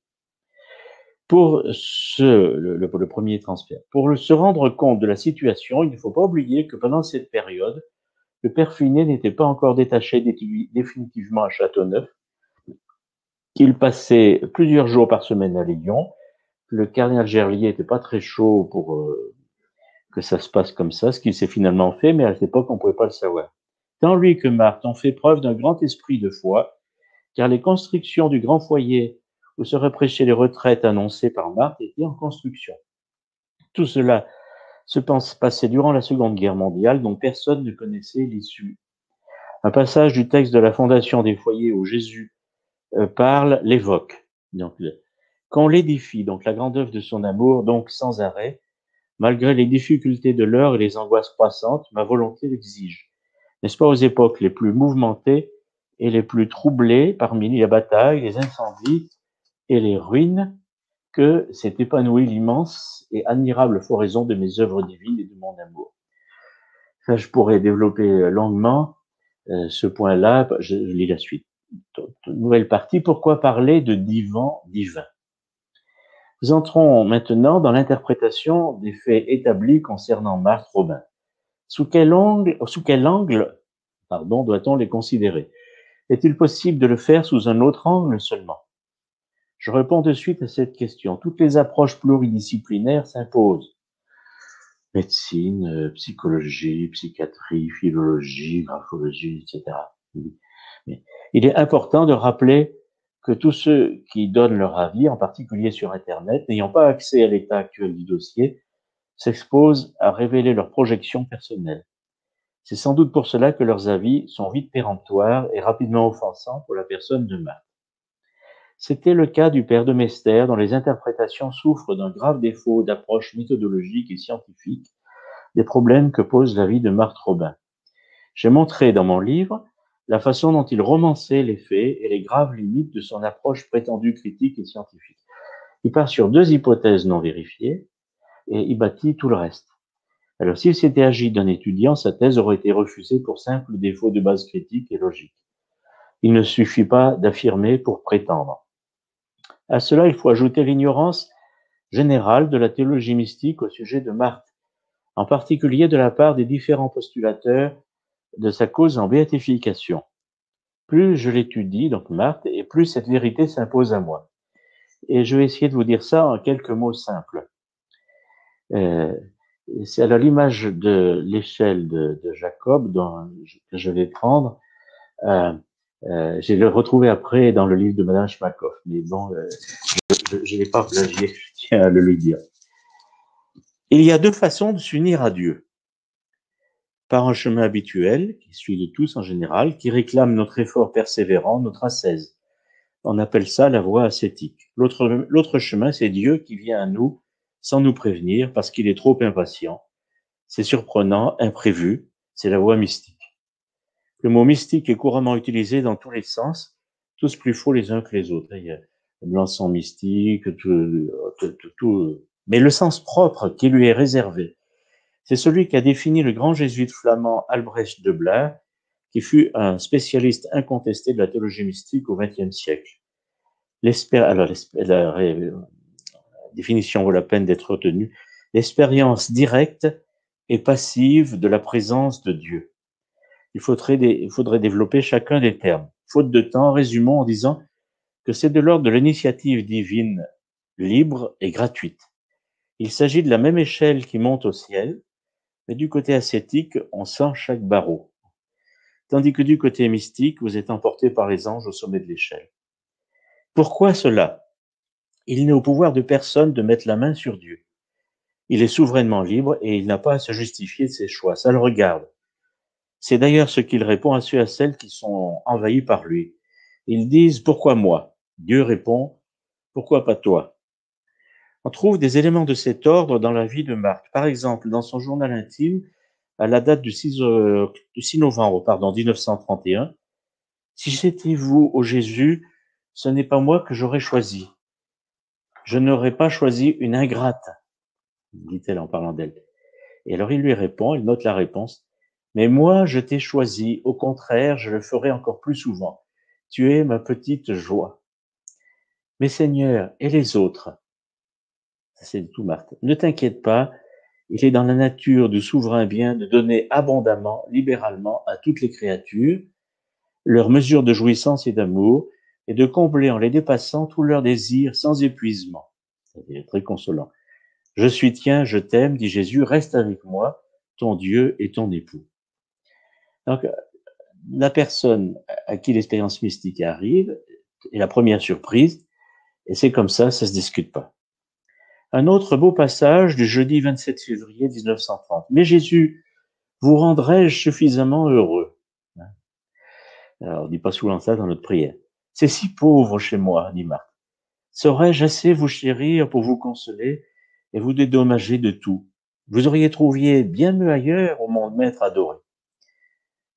Pour le premier transfert. Pour se rendre compte de la situation, il ne faut pas oublier que pendant cette période, le père Finet n'était pas encore détaché définitivement à Châteauneuf, qu'il passait plusieurs jours par semaine à Lyon. Le cardinal Gerlier n'était pas très chaud pour que ça se passe comme ça, ce qu'il s'est finalement fait, mais à cette époque, on ne pouvait pas le savoir. Tant lui que Marthe ont fait preuve d'un grand esprit de foi, car les constructions du grand foyer où seraient prêchées les retraites annoncées par Marthe étaient en construction. Tout cela se passait durant la Seconde Guerre mondiale, dont personne ne connaissait l'issue. Un passage du texte de la fondation des foyers où Jésus parle l'évoque. Donc, qu'on l'édifie, donc la grande œuvre de son amour, donc sans arrêt, malgré les difficultés de l'heure et les angoisses croissantes, ma volonté l'exige. N'est-ce pas aux époques les plus mouvementées et les plus troublées, parmi les batailles, les incendies et les ruines, que s'est épanouie l'immense et admirable floraison de mes œuvres divines et de mon amour. Ça, je pourrais développer longuement ce point-là. Je lis la suite. Nouvelle partie. Pourquoi parler de divan divin? Nous entrons maintenant dans l'interprétation des faits établis concernant Marthe Robin. Sous quel angle, doit-on les considérer? Est-il possible de le faire sous un autre angle seulement? Je réponds de suite à cette question. Toutes les approches pluridisciplinaires s'imposent. Médecine, psychologie, psychiatrie, philologie, graphologie, etc. Mais il est important de rappeler que tous ceux qui donnent leur avis, en particulier sur Internet, n'ayant pas accès à l'état actuel du dossier, s'exposent à révéler leurs projections personnelles. C'est sans doute pour cela que leurs avis sont vite péremptoires et rapidement offensants pour la personne de Marthe. C'était le cas du père de Mester, dont les interprétations souffrent d'un grave défaut d'approche méthodologique et scientifique des problèmes que pose la vie de Marthe Robin. J'ai montré dans mon livre la façon dont il romançait les faits et les graves limites de son approche prétendue critique et scientifique. Il part sur deux hypothèses non vérifiées et y bâtit tout le reste. Alors, s'il s'était agi d'un étudiant, sa thèse aurait été refusée pour simple défaut de base critique et logique. Il ne suffit pas d'affirmer pour prétendre. À cela, il faut ajouter l'ignorance générale de la théologie mystique au sujet de Marthe, en particulier de la part des différents postulateurs de sa cause en béatification. Plus je l'étudie, donc Marthe, et plus cette vérité s'impose à moi. Et je vais essayer de vous dire ça en quelques mots simples. C'est à l'image de l'échelle de Jacob que je vais prendre. Je l'ai retrouvé après dans le livre de Madame Schmakoff, mais bon, je ne l'ai pas plagié, je tiens à le lui dire. Il y a deux façons de s'unir à Dieu. Par un chemin habituel, qui suit de tous en général, qui réclame notre effort persévérant, notre ascèse. On appelle ça la voie ascétique. L'autre chemin, c'est Dieu qui vient à nous sans nous prévenir parce qu'il est trop impatient. C'est surprenant, imprévu, c'est la voie mystique. Le mot mystique est couramment utilisé dans tous les sens, tous plus faux les uns que les autres. Il y a l'encens mystique, tout. Mais le sens propre qui lui est réservé, c'est celui qu'a défini le grand jésuite flamand Albrecht de Blair, qui fut un spécialiste incontesté de la théologie mystique au XXe siècle. La définition vaut la peine d'être retenue. L'expérience directe et passive de la présence de Dieu. Il faudrait développer chacun des termes. Faute de temps, résumons en disant que c'est de l'ordre de l'initiative divine libre et gratuite. Il s'agit de la même échelle qui monte au ciel, mais du côté ascétique, on sent chaque barreau. Tandis que du côté mystique, vous êtes emporté par les anges au sommet de l'échelle. Pourquoi cela? Il n'est au pouvoir de personne de mettre la main sur Dieu. Il est souverainement libre et il n'a pas à se justifier de ses choix. Ça le regarde. C'est d'ailleurs ce qu'il répond à ceux et à celles qui sont envahis par lui. Ils disent « Pourquoi moi ?» Dieu répond « Pourquoi pas toi ?» On trouve des éléments de cet ordre dans la vie de Marthe. Par exemple, dans son journal intime, à la date du 6 novembre 1931, « Si c'était vous, ô Jésus, ce n'est pas moi que j'aurais choisi. Je n'aurais pas choisi une ingrate, dit-elle en parlant d'elle. Et alors il lui répond, il note la réponse. Mais moi, je t'ai choisi, au contraire, je le ferai encore plus souvent. Tu es ma petite joie. Mais Seigneur, et les autres? C'est tout, Marthe. Ne t'inquiète pas, il est dans la nature du souverain bien de donner abondamment, libéralement à toutes les créatures leur mesure de jouissance et d'amour, et de combler en les dépassant tous leurs désirs sans épuisement. C'est très consolant. Je suis tien, je t'aime, dit Jésus, reste avec moi, ton Dieu et ton époux. Donc, la personne à qui l'expérience mystique arrive est la première surprise, et c'est comme ça se discute pas. Un autre beau passage du jeudi 27 février 1930. Mais Jésus, vous rendrai-je suffisamment heureux? Alors, on dit pas souvent ça dans notre prière. C'est si pauvre chez moi, dit Marthe. Saurais-je assez vous chérir pour vous consoler et vous dédommager de tout? Vous auriez trouvé bien mieux ailleurs, ô mon maître adoré.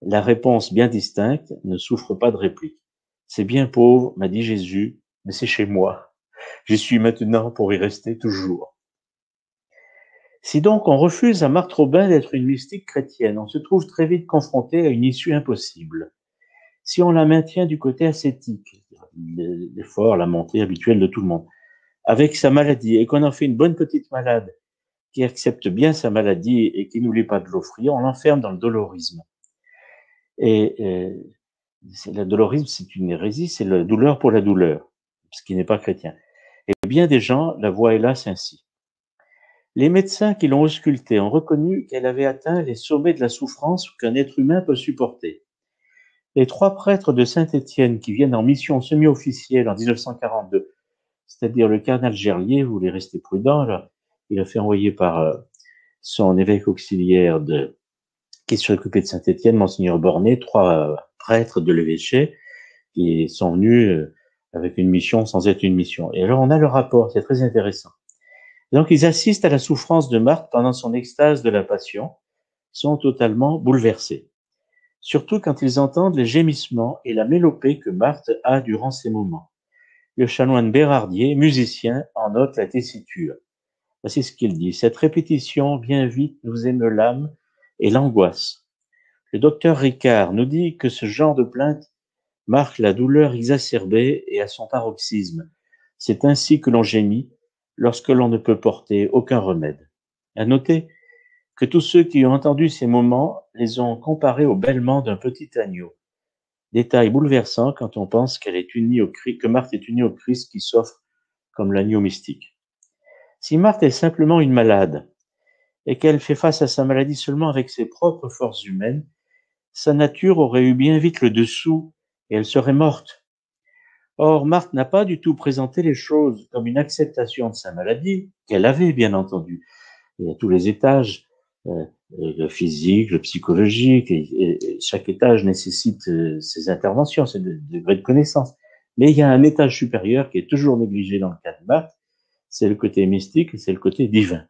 La réponse bien distincte ne souffre pas de réplique. C'est bien pauvre, m'a dit Jésus, mais c'est chez moi. J'y suis maintenant pour y rester toujours. Si donc on refuse à Marthe Robin d'être une mystique chrétienne, on se trouve très vite confronté à une issue impossible. Si on la maintient du côté ascétique, l'effort, la montée habituelle de tout le monde, avec sa maladie, et qu'on en fait une bonne petite malade qui accepte bien sa maladie et qui n'oublie pas de l'offrir, on l'enferme dans le dolorisme. Et le dolorisme, c'est une hérésie, c'est la douleur pour la douleur, ce qui n'est pas chrétien. Et bien des gens la voient hélas ainsi. Les médecins qui l'ont auscultée ont reconnu qu'elle avait atteint les sommets de la souffrance qu'un être humain peut supporter. Les 3 prêtres de Saint-Étienne qui viennent en mission semi-officielle en 1942, c'est-à-dire le cardinal Gerlier, vous voulez rester prudent, là, il a fait envoyer par son évêque auxiliaire qui s'est occupé de Saint-Étienne, Monseigneur Bornet, 3 prêtres de l'évêché qui sont venus avec une mission sans être une mission. Et alors on a le rapport, c'est très intéressant. Donc ils assistent à la souffrance de Marthe pendant son extase de la Passion, sont totalement bouleversés. Surtout quand ils entendent les gémissements et la mélopée que Marthe a durant ces moments. Le chanoine Bérardier, musicien, en note la tessiture. Voici ce qu'il dit. Cette répétition bien vite nous émeut l'âme et l'angoisse. Le docteur Ricard nous dit que ce genre de plainte marque la douleur exacerbée et à son paroxysme. C'est ainsi que l'on gémit lorsque l'on ne peut porter aucun remède. À noter que tous ceux qui ont entendu ces moments les ont comparés au bêlement d'un petit agneau. Détail bouleversant quand on pense qu'elle est unie au Christ, que Marthe est unie au Christ qui s'offre comme l'agneau mystique. Si Marthe est simplement une malade et qu'elle fait face à sa maladie seulement avec ses propres forces humaines, sa nature aurait eu bien vite le dessous et elle serait morte. Or, Marthe n'a pas du tout présenté les choses comme une acceptation de sa maladie, qu'elle avait bien entendu. Il y a tous les étages, le physique, le psychologique, et chaque étage nécessite ses interventions, ses degrés de connaissance. Mais il y a un étage supérieur qui est toujours négligé dans le cas de Marthe, c'est le côté mystique, c'est le côté divin.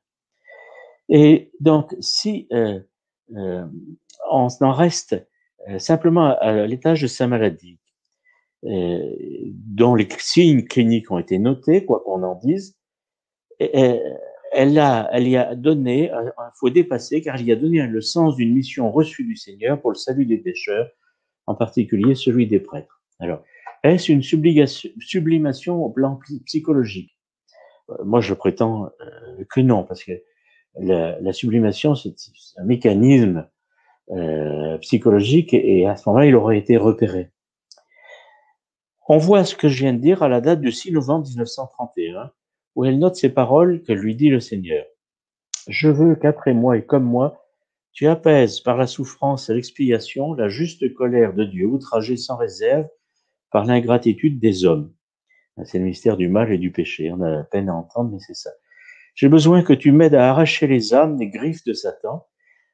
Et donc, si on en reste simplement à l'étage de sa maladie, dont les signes cliniques ont été notés, quoi qu'on en dise, elle y a donné, il faut dépasser, car il y a donné le sens d'une mission reçue du Seigneur pour le salut des pécheurs, en particulier celui des prêtres. Alors, est-ce une sublimation au plan psychologique? Moi, je prétends que non, parce que la sublimation, c'est un mécanisme psychologique, et à ce moment-là, il aurait été repéré. On voit ce que je viens de dire à la date du 6 novembre 1931, où elle note ces paroles que lui dit le Seigneur. Je veux qu'après moi et comme moi, tu apaises par la souffrance et l'expiation la juste colère de Dieu, outragé sans réserve par l'ingratitude des hommes. C'est le mystère du mal et du péché. On a la peine à entendre, mais c'est ça. J'ai besoin que tu m'aides à arracher les âmes des griffes de Satan,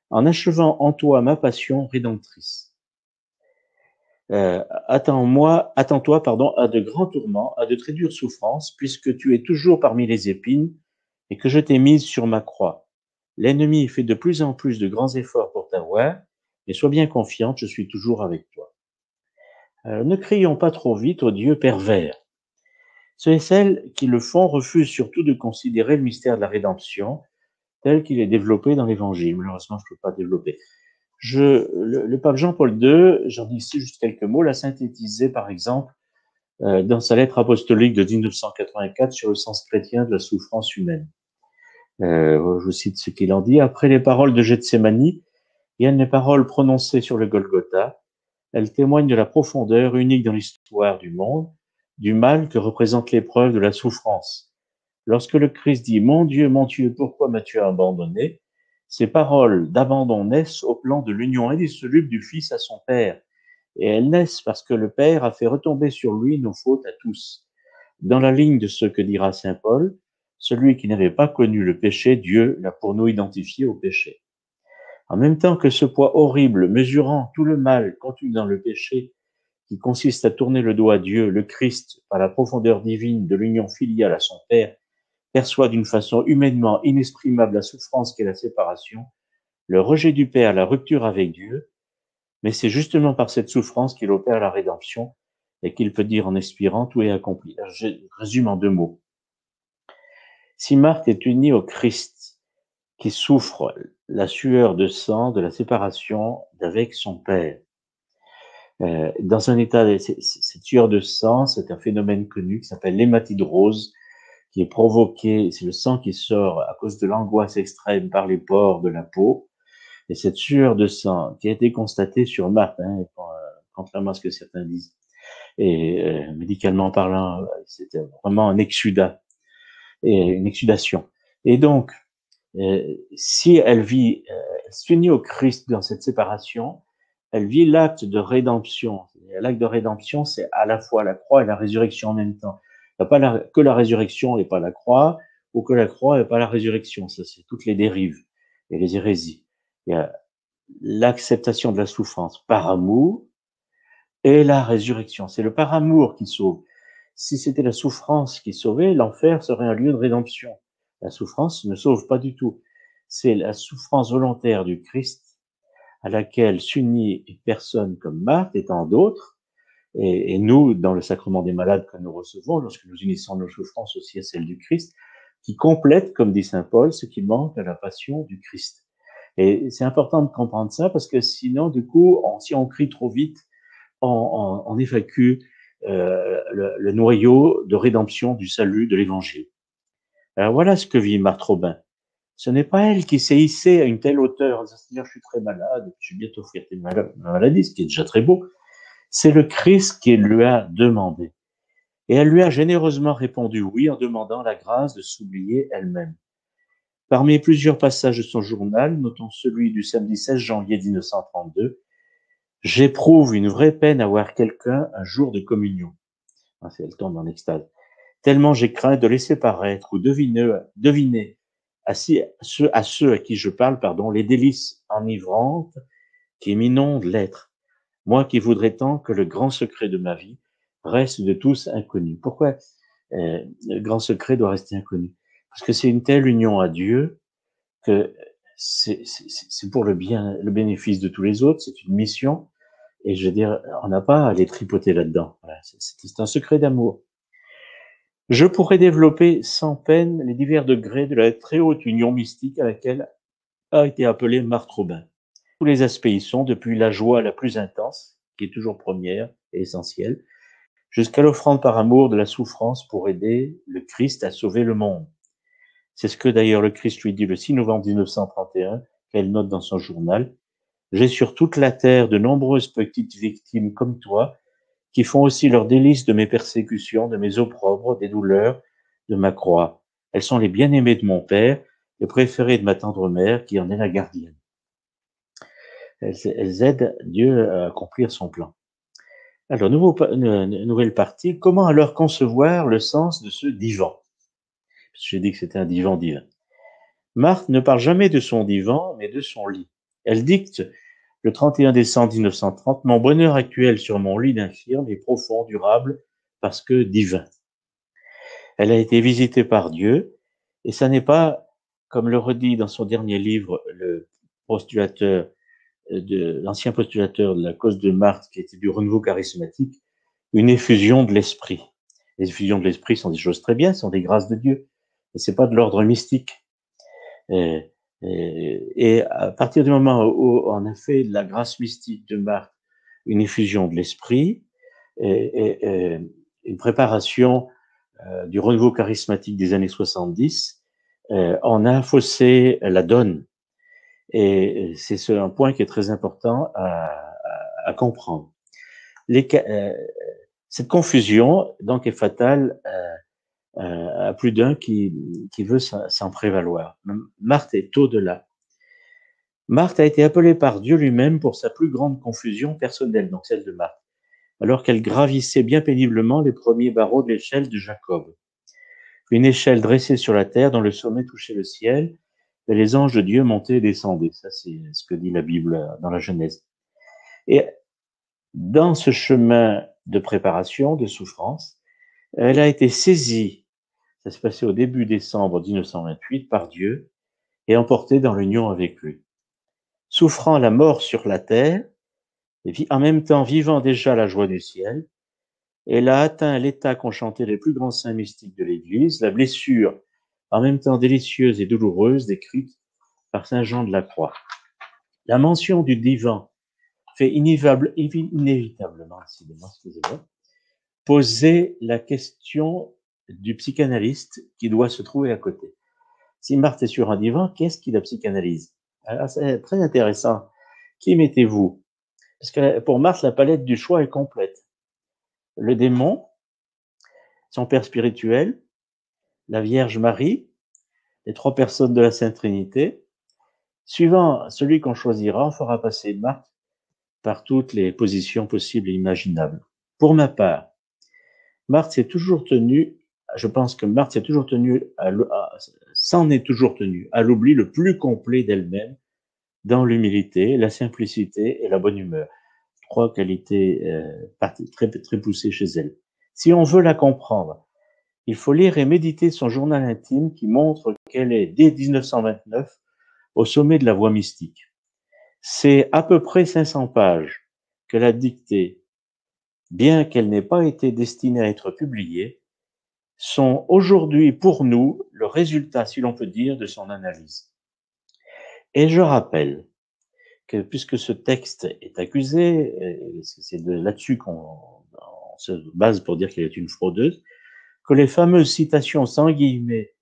en achevant en toi ma passion rédemptrice. Attends-toi, à de grands tourments, à de très dures souffrances, puisque tu es toujours parmi les épines et que je t'ai mise sur ma croix. L'ennemi fait de plus en plus de grands efforts pour t'avoir, mais sois bien confiante, je suis toujours avec toi. Ne crions pas trop vite au Dieu pervers. Ceux et celles qui le font refusent surtout de considérer le mystère de la rédemption tel qu'il est développé dans l'Évangile. Malheureusement, je ne peux pas développer. Le pape Jean-Paul II, j'en dis ici juste quelques mots, l'a synthétisé par exemple dans sa lettre apostolique de 1984 sur le sens chrétien de la souffrance humaine. Je cite ce qu'il en dit. Après les paroles de Gethsémani, viennent les paroles prononcées sur le Golgotha. Elles témoignent de la profondeur unique dans l'histoire du monde, du mal que représente l'épreuve de la souffrance. Lorsque le Christ dit « Mon Dieu, pourquoi m'as-tu abandonné ?» Ces paroles d'abandon naissent au plan de l'union indissoluble du Fils à son Père. Et elles naissent parce que le Père a fait retomber sur lui nos fautes à tous. Dans la ligne de ce que dira saint Paul, celui qui n'avait pas connu le péché, Dieu l'a pour nous identifié au péché. En même temps que ce poids horrible mesurant tout le mal contenu dans le péché, qui consiste à tourner le dos à Dieu, le Christ, par la profondeur divine de l'union filiale à son Père, perçoit d'une façon humainement inexprimable la souffrance qu'est la séparation, le rejet du Père, la rupture avec Dieu, mais c'est justement par cette souffrance qu'il opère la rédemption et qu'il peut dire en expirant tout est accompli. Je résume en 2 mots. Si Marthe est unie au Christ, qui souffre la sueur de sang de la séparation d'avec son Père, dans un état, cette sueur de sang, c'est un phénomène connu qui s'appelle l'hématidrose, qui est provoqué, c'est le sang qui sort à cause de l'angoisse extrême par les pores de la peau, et cette sueur de sang qui a été constatée sur Marthe, contrairement à ce que certains disent, et médicalement parlant, c'était vraiment un exudat, et une exudation. Et donc, si elle vit, elle s'unit au Christ dans cette séparation, elle vit l'acte de rédemption. L'acte de rédemption, c'est à la fois la croix et la résurrection en même temps. Il n'y a pas que la résurrection et pas la croix, ou que la croix et pas la résurrection. Ça, c'est toutes les dérives et les hérésies. Il y a l'acceptation de la souffrance par amour et la résurrection. C'est le par amour qui sauve. Si c'était la souffrance qui sauvait, l'enfer serait un lieu de rédemption. La souffrance ne sauve pas du tout. C'est la souffrance volontaire du Christ à laquelle s'unit une personne comme Marthe et tant d'autres, et nous, dans le sacrement des malades que nous recevons, lorsque nous unissons nos souffrances aussi à celles du Christ, qui complète, comme dit saint Paul, ce qui manque à la passion du Christ. Et c'est important de comprendre ça, parce que sinon, du coup, si on crie trop vite, on évacue le noyau de rédemption du salut de l'Évangile. Alors voilà ce que vit Marthe Robin. Ce n'est pas elle qui s'est hissée à une telle hauteur, c'est-à-dire je suis très malade, je vais bientôt fêter ma maladie, ce qui est déjà très beau. C'est le Christ qui lui a demandé. Et elle lui a généreusement répondu oui en demandant la grâce de s'oublier elle-même. Parmi plusieurs passages de son journal, notons celui du samedi 16 janvier 1932, « J'éprouve une vraie peine à voir quelqu'un un jour de communion. » Elle tombe en extase. « Tellement j'ai craint de laisser paraître ou deviner à ceux à qui je parle, les délices enivrantes qui m'inondent l'être. Moi qui voudrais tant que le grand secret de ma vie reste de tous inconnu. » Pourquoi le grand secret doit rester inconnu? Parce que c'est une telle union à Dieu que c'est pour le bien, le bénéfice de tous les autres, c'est une mission, et je veux dire, on n'a pas à les tripoter là-dedans. Voilà, c'est un secret d'amour. Je pourrais développer sans peine les divers degrés de la très haute union mystique à laquelle a été appelée Marthe Robin. Tous les aspects y sont, depuis la joie la plus intense, qui est toujours première et essentielle, jusqu'à l'offrande par amour de la souffrance pour aider le Christ à sauver le monde. C'est ce que d'ailleurs le Christ lui dit le 6 novembre 1931, qu'elle note dans son journal. « J'ai sur toute la terre de nombreuses petites victimes comme toi, qui font aussi leur délice de mes persécutions, de mes opprobres, des douleurs, de ma croix. Elles sont les bien-aimées de mon Père, les préférées de ma tendre mère, qui en est la gardienne. » Elles aident Dieu à accomplir son plan. Alors, nouvelle partie. Comment alors concevoir le sens de ce divan? J'ai dit que c'était un divan divin. Marthe ne parle jamais de son divan, mais de son lit. Elle dicte le 31 décembre 1930, « Mon bonheur actuel sur mon lit d'infirme est profond, durable, parce que divin. » Elle a été visitée par Dieu, et ça n'est pas, comme le redit dans son dernier livre, l'ancien postulateur de la cause de Marthe, qui était du renouveau charismatique, une effusion de l'esprit. Les effusions de l'esprit sont des choses très bien, sont des grâces de Dieu. Et c'est pas de l'ordre mystique. Et à partir du moment où on a fait de la grâce mystique de Marthe une effusion de l'esprit et une préparation du renouveau charismatique des années 70, on a faussé la donne. Et c'est un point qui est très important à comprendre. Cette confusion donc est fatale à plus d'un qui veut s'en prévaloir. Marthe est au-delà. Marthe a été appelée par Dieu lui-même pour sa plus grande confusion personnelle, donc celle de Marthe, alors qu'elle gravissait bien péniblement les premiers barreaux de l'échelle de Jacob. Une échelle dressée sur la terre dont le sommet touchait le ciel, et les anges de Dieu montaient et descendaient. Ça, c'est ce que dit la Bible dans la Genèse. Et dans ce chemin de préparation, de souffrance, elle a été saisie, ça s'est passé au début décembre 1928, par Dieu, et emportée dans l'union avec lui. Souffrant la mort sur la terre, et en même temps vivant déjà la joie du ciel, elle a atteint l'état qu'ont chanté les plus grands saints mystiques de l'Église, la blessure en même temps délicieuse et douloureuse décrite par saint Jean de la Croix. La mention du divan fait inévitablement poser la question du psychanalyste qui doit se trouver à côté. Si Marthe est sur un divan, qu'est-ce qui la psychanalyse? Alors, c'est très intéressant. Qui mettez-vous? Parce que pour Marthe, la palette du choix est complète. Le démon, son père spirituel, la Vierge Marie, les trois personnes de la Sainte Trinité. Suivant celui qu'on choisira, on fera passer Marthe par toutes les positions possibles et imaginables. Pour ma part, Marthe s'est toujours tenue, je pense que Marthe s'est toujours tenue, s'en est toujours tenue à l'oubli le plus complet d'elle-même, dans l'humilité, la simplicité et la bonne humeur. Trois qualités très, très poussées chez elle. Si on veut la comprendre, il faut lire et méditer son journal intime qui montre qu'elle est, dès 1929, au sommet de la voie mystique. C'est à peu près 500 pages qu'elle a dictées, bien qu'elle n'ait pas été destinée à être publiée, sont aujourd'hui pour nous le résultat, si l'on peut dire, de son analyse. Et je rappelle que puisque ce texte est accusé, c'est là-dessus qu'on se base pour dire qu'elle est une fraudeuse, que les fameuses citations sans guillemets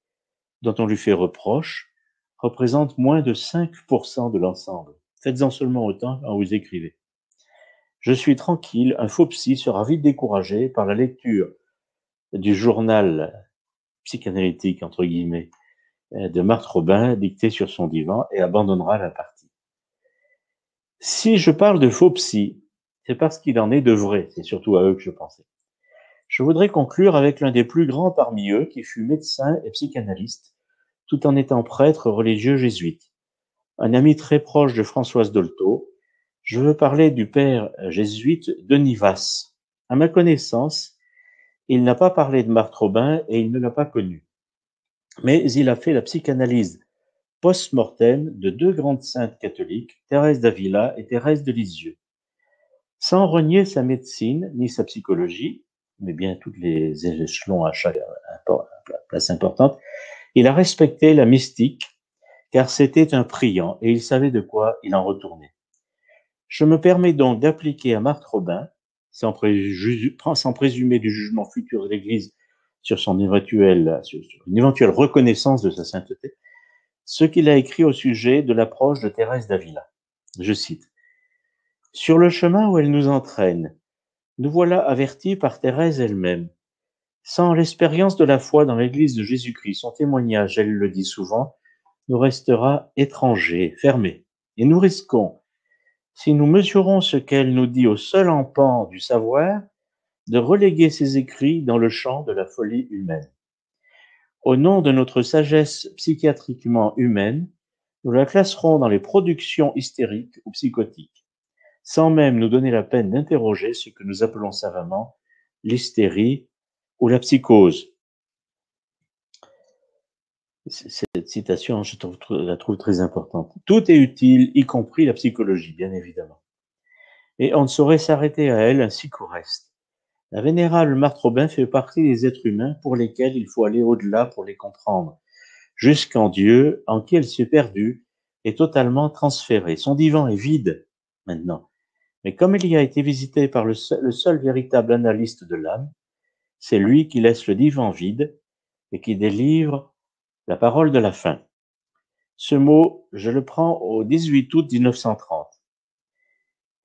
dont on lui fait reproche représentent moins de 5% de l'ensemble. Faites-en seulement autant quand vous écrivez. Je suis tranquille, un faux psy sera vite découragé par la lecture du journal psychanalytique, entre guillemets, de Marthe Robin, dicté sur son divan, et abandonnera la partie. Si je parle de faux psy, c'est parce qu'il en est de vrai, c'est surtout à eux que je pensais. Je voudrais conclure avec l'un des plus grands parmi eux, qui fut médecin et psychanalyste, tout en étant prêtre religieux jésuite. Un ami très proche de Françoise Dolto, je veux parler du père jésuite Denis Vasse. À ma connaissance, il n'a pas parlé de Marthe Robin et il ne l'a pas connue. Mais il a fait la psychanalyse post-mortem de deux grandes saintes catholiques, Thérèse d'Avila et Thérèse de Lisieux. Sans renier sa médecine ni sa psychologie, mais bien tous les échelons à chaque place importante, il a respecté la mystique, car c'était un priant et il savait de quoi il en retournait. Je me permets donc d'appliquer à Marthe Robin, sans présumer du jugement futur de l'Église sur une éventuelle reconnaissance de sa sainteté, ce qu'il a écrit au sujet de l'approche de Thérèse d'Avila. Je cite. « Sur le chemin où elle nous entraîne, nous voilà avertis par Thérèse elle-même. Sans l'expérience de la foi dans l'Église de Jésus-Christ, son témoignage, elle le dit souvent, nous restera étranger, fermé. Et nous risquons, si nous mesurons ce qu'elle nous dit au seul empan du savoir, de reléguer ses écrits dans le champ de la folie humaine. Au nom de notre sagesse psychiatriquement humaine, nous la classerons dans les productions hystériques ou psychotiques, sans même nous donner la peine d'interroger ce que nous appelons savamment l'hystérie ou la psychose. » Cette citation, je la trouve très importante. Tout est utile, y compris la psychologie, bien évidemment. Et on ne saurait s'arrêter à elle ainsi qu'au reste. La vénérable Marthe Robin fait partie des êtres humains pour lesquels il faut aller au-delà pour les comprendre, jusqu'en Dieu, en qui elle s'est perdue et totalement transférée. Son divan est vide maintenant, mais comme il y a été visité par le seul véritable analyste de l'âme, c'est lui qui laisse le divan vide et qui délivre la parole de la fin. Ce mot, je le prends au 18 août 1930.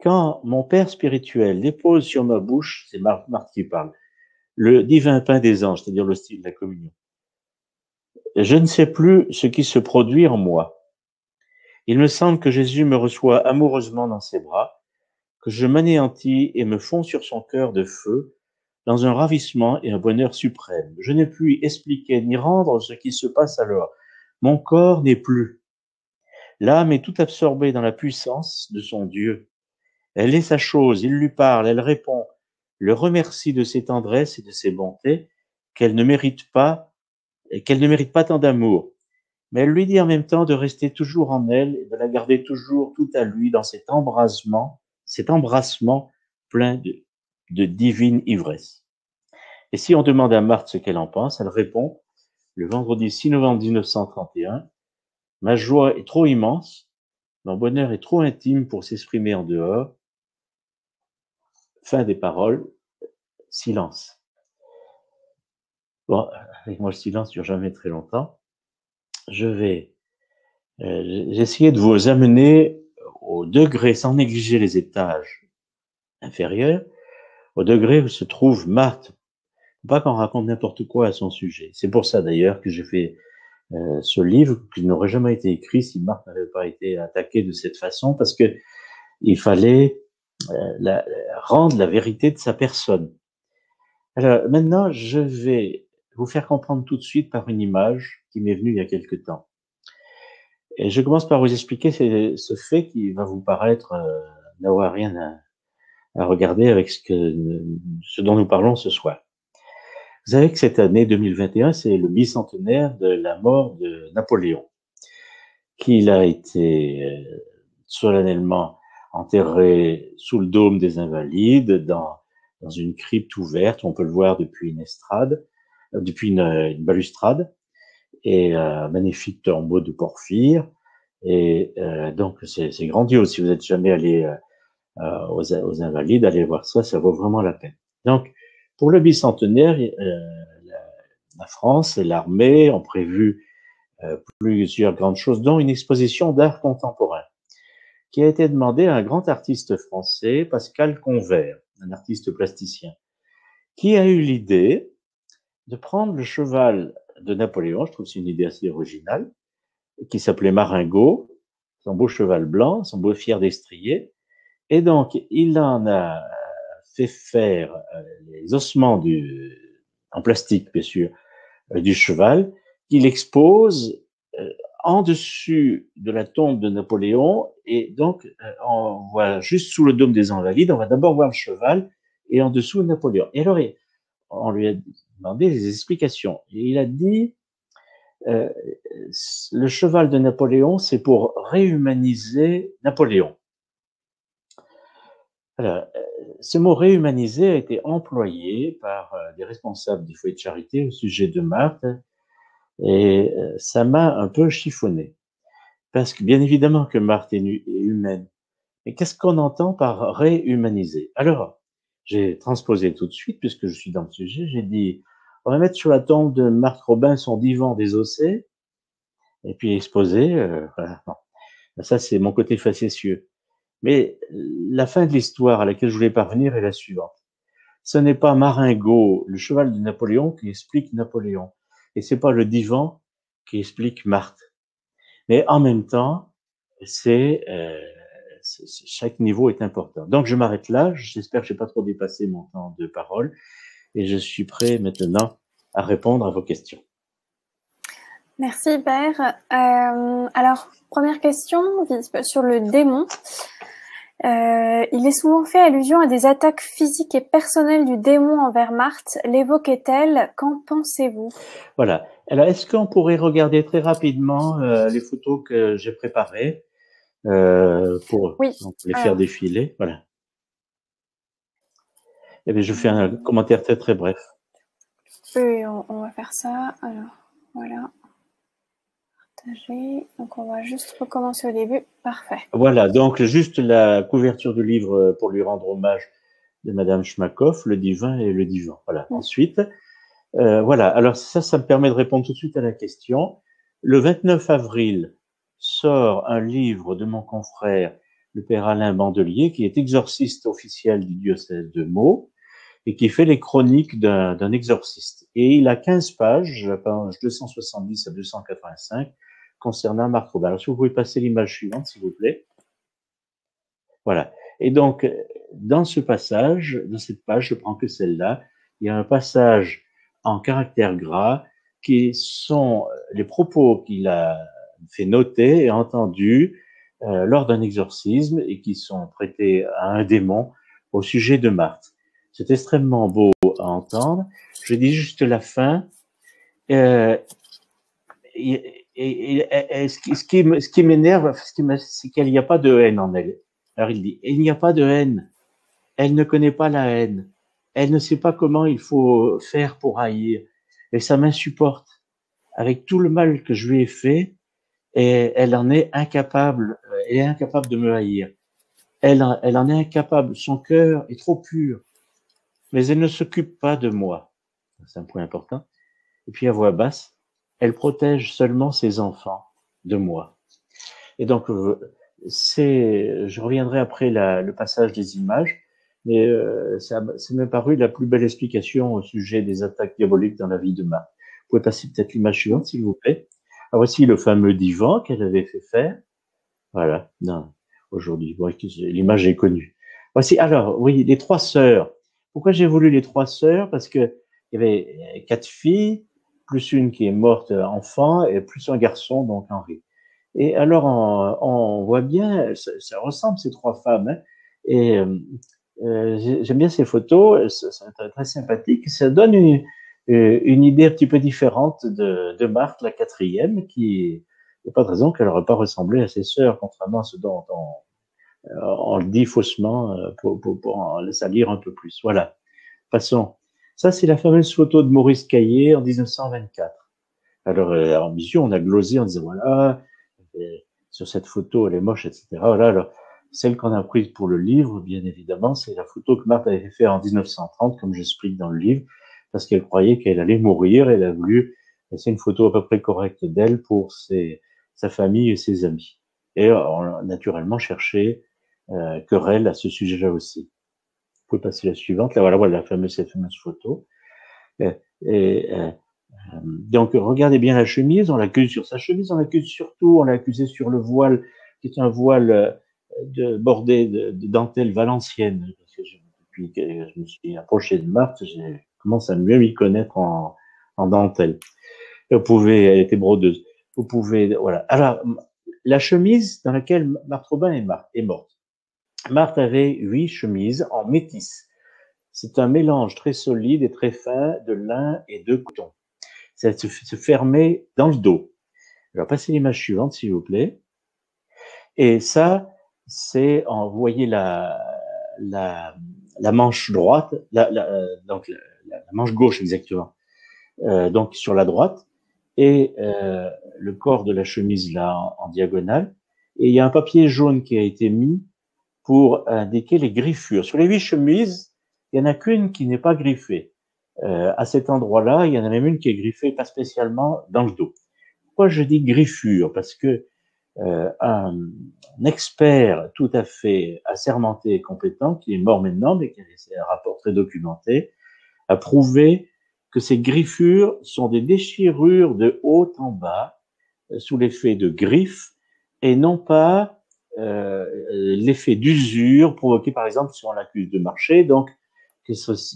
Quand mon père spirituel dépose sur ma bouche, c'est Marthe qui parle, le divin pain des anges, c'est-à-dire le style de la communion, je ne sais plus ce qui se produit en moi. Il me semble que Jésus me reçoit amoureusement dans ses bras, que je m'anéantis et me fonds sur son cœur de feu, dans un ravissement et un bonheur suprême. Je ne puis expliquer ni rendre ce qui se passe alors. Mon corps n'est plus. L'âme est tout absorbée dans la puissance de son Dieu. Elle est sa chose, il lui parle, elle répond, le remercie de ses tendresses et de ses bontés, qu'elle ne mérite pas, et qu'elle ne mérite pas tant d'amour. Mais elle lui dit en même temps de rester toujours en elle et de la garder toujours tout à lui dans cet embrassement plein de divine ivresse. Et si on demande à Marthe ce qu'elle en pense, elle répond, le vendredi 6 novembre 1931, ma joie est trop immense, mon bonheur est trop intime pour s'exprimer en dehors. Fin des paroles, silence. Bon, avec moi le silence dure jamais très longtemps. J'ai essayé de vous amener au degré, sans négliger les étages inférieurs, au degré où se trouve Marthe. Pas qu'on raconte n'importe quoi à son sujet. C'est pour ça d'ailleurs que j'ai fait ce livre, qui n'aurait jamais été écrit si Marthe n'avait pas été attaquée de cette façon, parce que il fallait rendre la vérité de sa personne. Alors maintenant, je vais vous faire comprendre tout de suite par une image qui m'est venue il y a quelque temps. Et je commence par vous expliquer ce fait qui va vous paraître n'avoir rien à regarder avec ce dont nous parlons ce soir. Vous savez que cette année 2021, c'est le bicentenaire de la mort de Napoléon, qu'il a été solennellement enterré sous le dôme des Invalides, dans une crypte ouverte, on peut le voir depuis une estrade, depuis une balustrade, et un magnifique tombeau de porphyre. Et donc c'est grandiose. Si vous n'êtes jamais allé aux Invalides, allez voir ça, ça vaut vraiment la peine. Donc, pour le bicentenaire, la France et l'armée ont prévu plusieurs grandes choses, dont une exposition d'art contemporain, qui a été demandée à un grand artiste français, Pascal Convert, un artiste plasticien, qui a eu l'idée de prendre le cheval de Napoléon, je trouve que c'est une idée assez originale, qui s'appelait Marengo, son beau cheval blanc, son beau fier destrier, et donc il en a fait faire les ossements en plastique, bien sûr, du cheval, qu'il expose en dessus de la tombe de Napoléon, et donc on voit juste sous le dôme des Invalides, on va d'abord voir le cheval, et en dessous Napoléon. Et alors, on lui a demandé des explications. Et il a dit, le cheval de Napoléon, c'est pour réhumaniser Napoléon. Alors, ce mot réhumaniser a été employé par des responsables du foyer de charité au sujet de Marthe, et ça m'a un peu chiffonné. Parce que bien évidemment que Marthe est humaine. Mais qu'est-ce qu'on entend par réhumaniser? Alors, j'ai transposé tout de suite, puisque je suis dans le sujet, j'ai dit, on va mettre sur la tombe de Marthe Robin son divan désossé, et puis exposer, voilà. Non. Ça, c'est mon côté facétieux. Mais la fin de l'histoire à laquelle je voulais parvenir est la suivante. Ce n'est pas Marengo, le cheval de Napoléon, qui explique Napoléon. Et c'est pas le divan qui explique Marthe. Mais en même temps, chaque niveau est important. Donc je m'arrête là. J'espère que j'ai pas trop dépassé mon temps de parole. Et je suis prêt maintenant à répondre à vos questions. Merci Père. Alors, première question sur le démon. Il est souvent fait allusion à des attaques physiques et personnelles du démon envers Marthe. L'évoquait-elle? Qu'en pensez-vous? Voilà. Alors, est-ce qu'on pourrait regarder très rapidement les photos que j'ai préparées pour Oui. les faire défiler? Voilà. Eh bien, je fais un commentaire très très bref. Oui, on va faire ça. Alors, voilà. Partager. Donc, on va juste recommencer au début. Parfait. Voilà, donc juste la couverture du livre pour lui rendre hommage de Madame Schmakoff, le divin et le divan. Voilà. Ensuite, voilà. Alors ça me permet de répondre tout de suite à la question. Le 29 avril sort un livre de mon confrère, le père Alain Bandelier, qui est exorciste officiel du diocèse de Meaux et qui fait les chroniques d'un exorciste. Et il a 15 pages, page 270 à 285, concernant Marthe Robin. Alors, si vous pouvez passer l'image suivante, s'il vous plaît. Voilà. Et donc, dans ce passage, dans cette page, je prends que celle-là, il y a un passage en caractère gras qui sont les propos qu'il a fait noter et entendus lors d'un exorcisme et qui sont prêtés à un démon au sujet de Marthe. C'est extrêmement beau à entendre. Je dis juste la fin. Ce qui m'énerve, c'est qu'il n'y a pas de haine en elle. Alors il dit, il n'y a pas de haine. Elle ne connaît pas la haine. Elle ne sait pas comment il faut faire pour haïr. Et ça m'insupporte. Avec tout le mal que je lui ai fait, et elle en est incapable. Elle est incapable de me haïr. Elle en est incapable. Son cœur est trop pur. Mais elle ne s'occupe pas de moi. C'est un point important. Et puis à voix basse, elle protège seulement ses enfants de moi. Et donc, je reviendrai après le passage des images, mais ça m'est paru la plus belle explication au sujet des attaques diaboliques dans la vie de Marthe. Vous pouvez passer peut-être l'image suivante, s'il vous plaît. Ah, voici le fameux divan qu'elle avait fait faire. Voilà, non, aujourd'hui, bon, l'image est connue. Voici, alors, oui, les trois sœurs. Pourquoi j'ai voulu les trois sœurs? Parce que il y avait 4 filles, plus une qui est morte enfant, et plus un garçon, donc Henri. Et alors, on voit bien, ça ressemble ces trois femmes, hein, et j'aime bien ces photos, c'est très, très sympathique. Ça donne une idée un petit peu différente de Marthe, la quatrième, qui il n'y a pas de raison qu'elle n'aurait pas ressemblé à ses sœurs, contrairement à ce dont on le dit faussement pour en laisser lire un peu plus. Voilà. Passons. Ça, c'est la fameuse photo de Maurice Caillé en 1924. Alors, en mission, on a glosé en disant, voilà, sur cette photo, elle est moche, etc. Voilà, alors, celle qu'on a prise pour le livre, bien évidemment, c'est la photo que Marthe avait fait en 1930, comme j'explique dans le livre, parce qu'elle croyait qu'elle allait mourir. Elle a voulu laisser une photo à peu près correcte d'elle pour sa famille et ses amis. Et on a naturellement cherché querelle à ce sujet-là aussi. Vous pouvez passer la suivante. Là, voilà cette fameuse photo. Et donc, regardez bien la chemise, on l'accuse sur sa chemise, on l'accuse surtout, on l'a accusé sur le voile, qui est un voile bordé de dentelle valencienne. Parce que depuis que je me suis approché de Marthe, j'ai commencé à mieux m'y connaître en dentelle. Elle était brodeuse. Vous pouvez, voilà. Alors, la chemise dans laquelle Marthe Robin est morte. Marthe avait 8 chemises en métis. C'est un mélange très solide et très fin de lin et de coton. Ça se fermait dans le dos. Alors, passez l'image suivante, s'il vous plaît. Et ça, vous voyez la manche droite, donc la manche gauche exactement, donc sur la droite, et le corps de la chemise là en diagonale. Et il y a un papier jaune qui a été mis pour indiquer les griffures. Sur les 8 chemises, il n'y en a qu'une qui n'est pas griffée. À cet endroit-là, il y en a même une qui est griffée, pas spécialement dans le dos. Pourquoi je dis griffure? Parce que un expert tout à fait assermenté et compétent, qui est mort maintenant, mais qui a un rapport très documenté, a prouvé que ces griffures sont des déchirures de haut en bas, sous l'effet de griffes, et non pas l'effet d'usure provoqué par exemple si on l'accuse de marcher, donc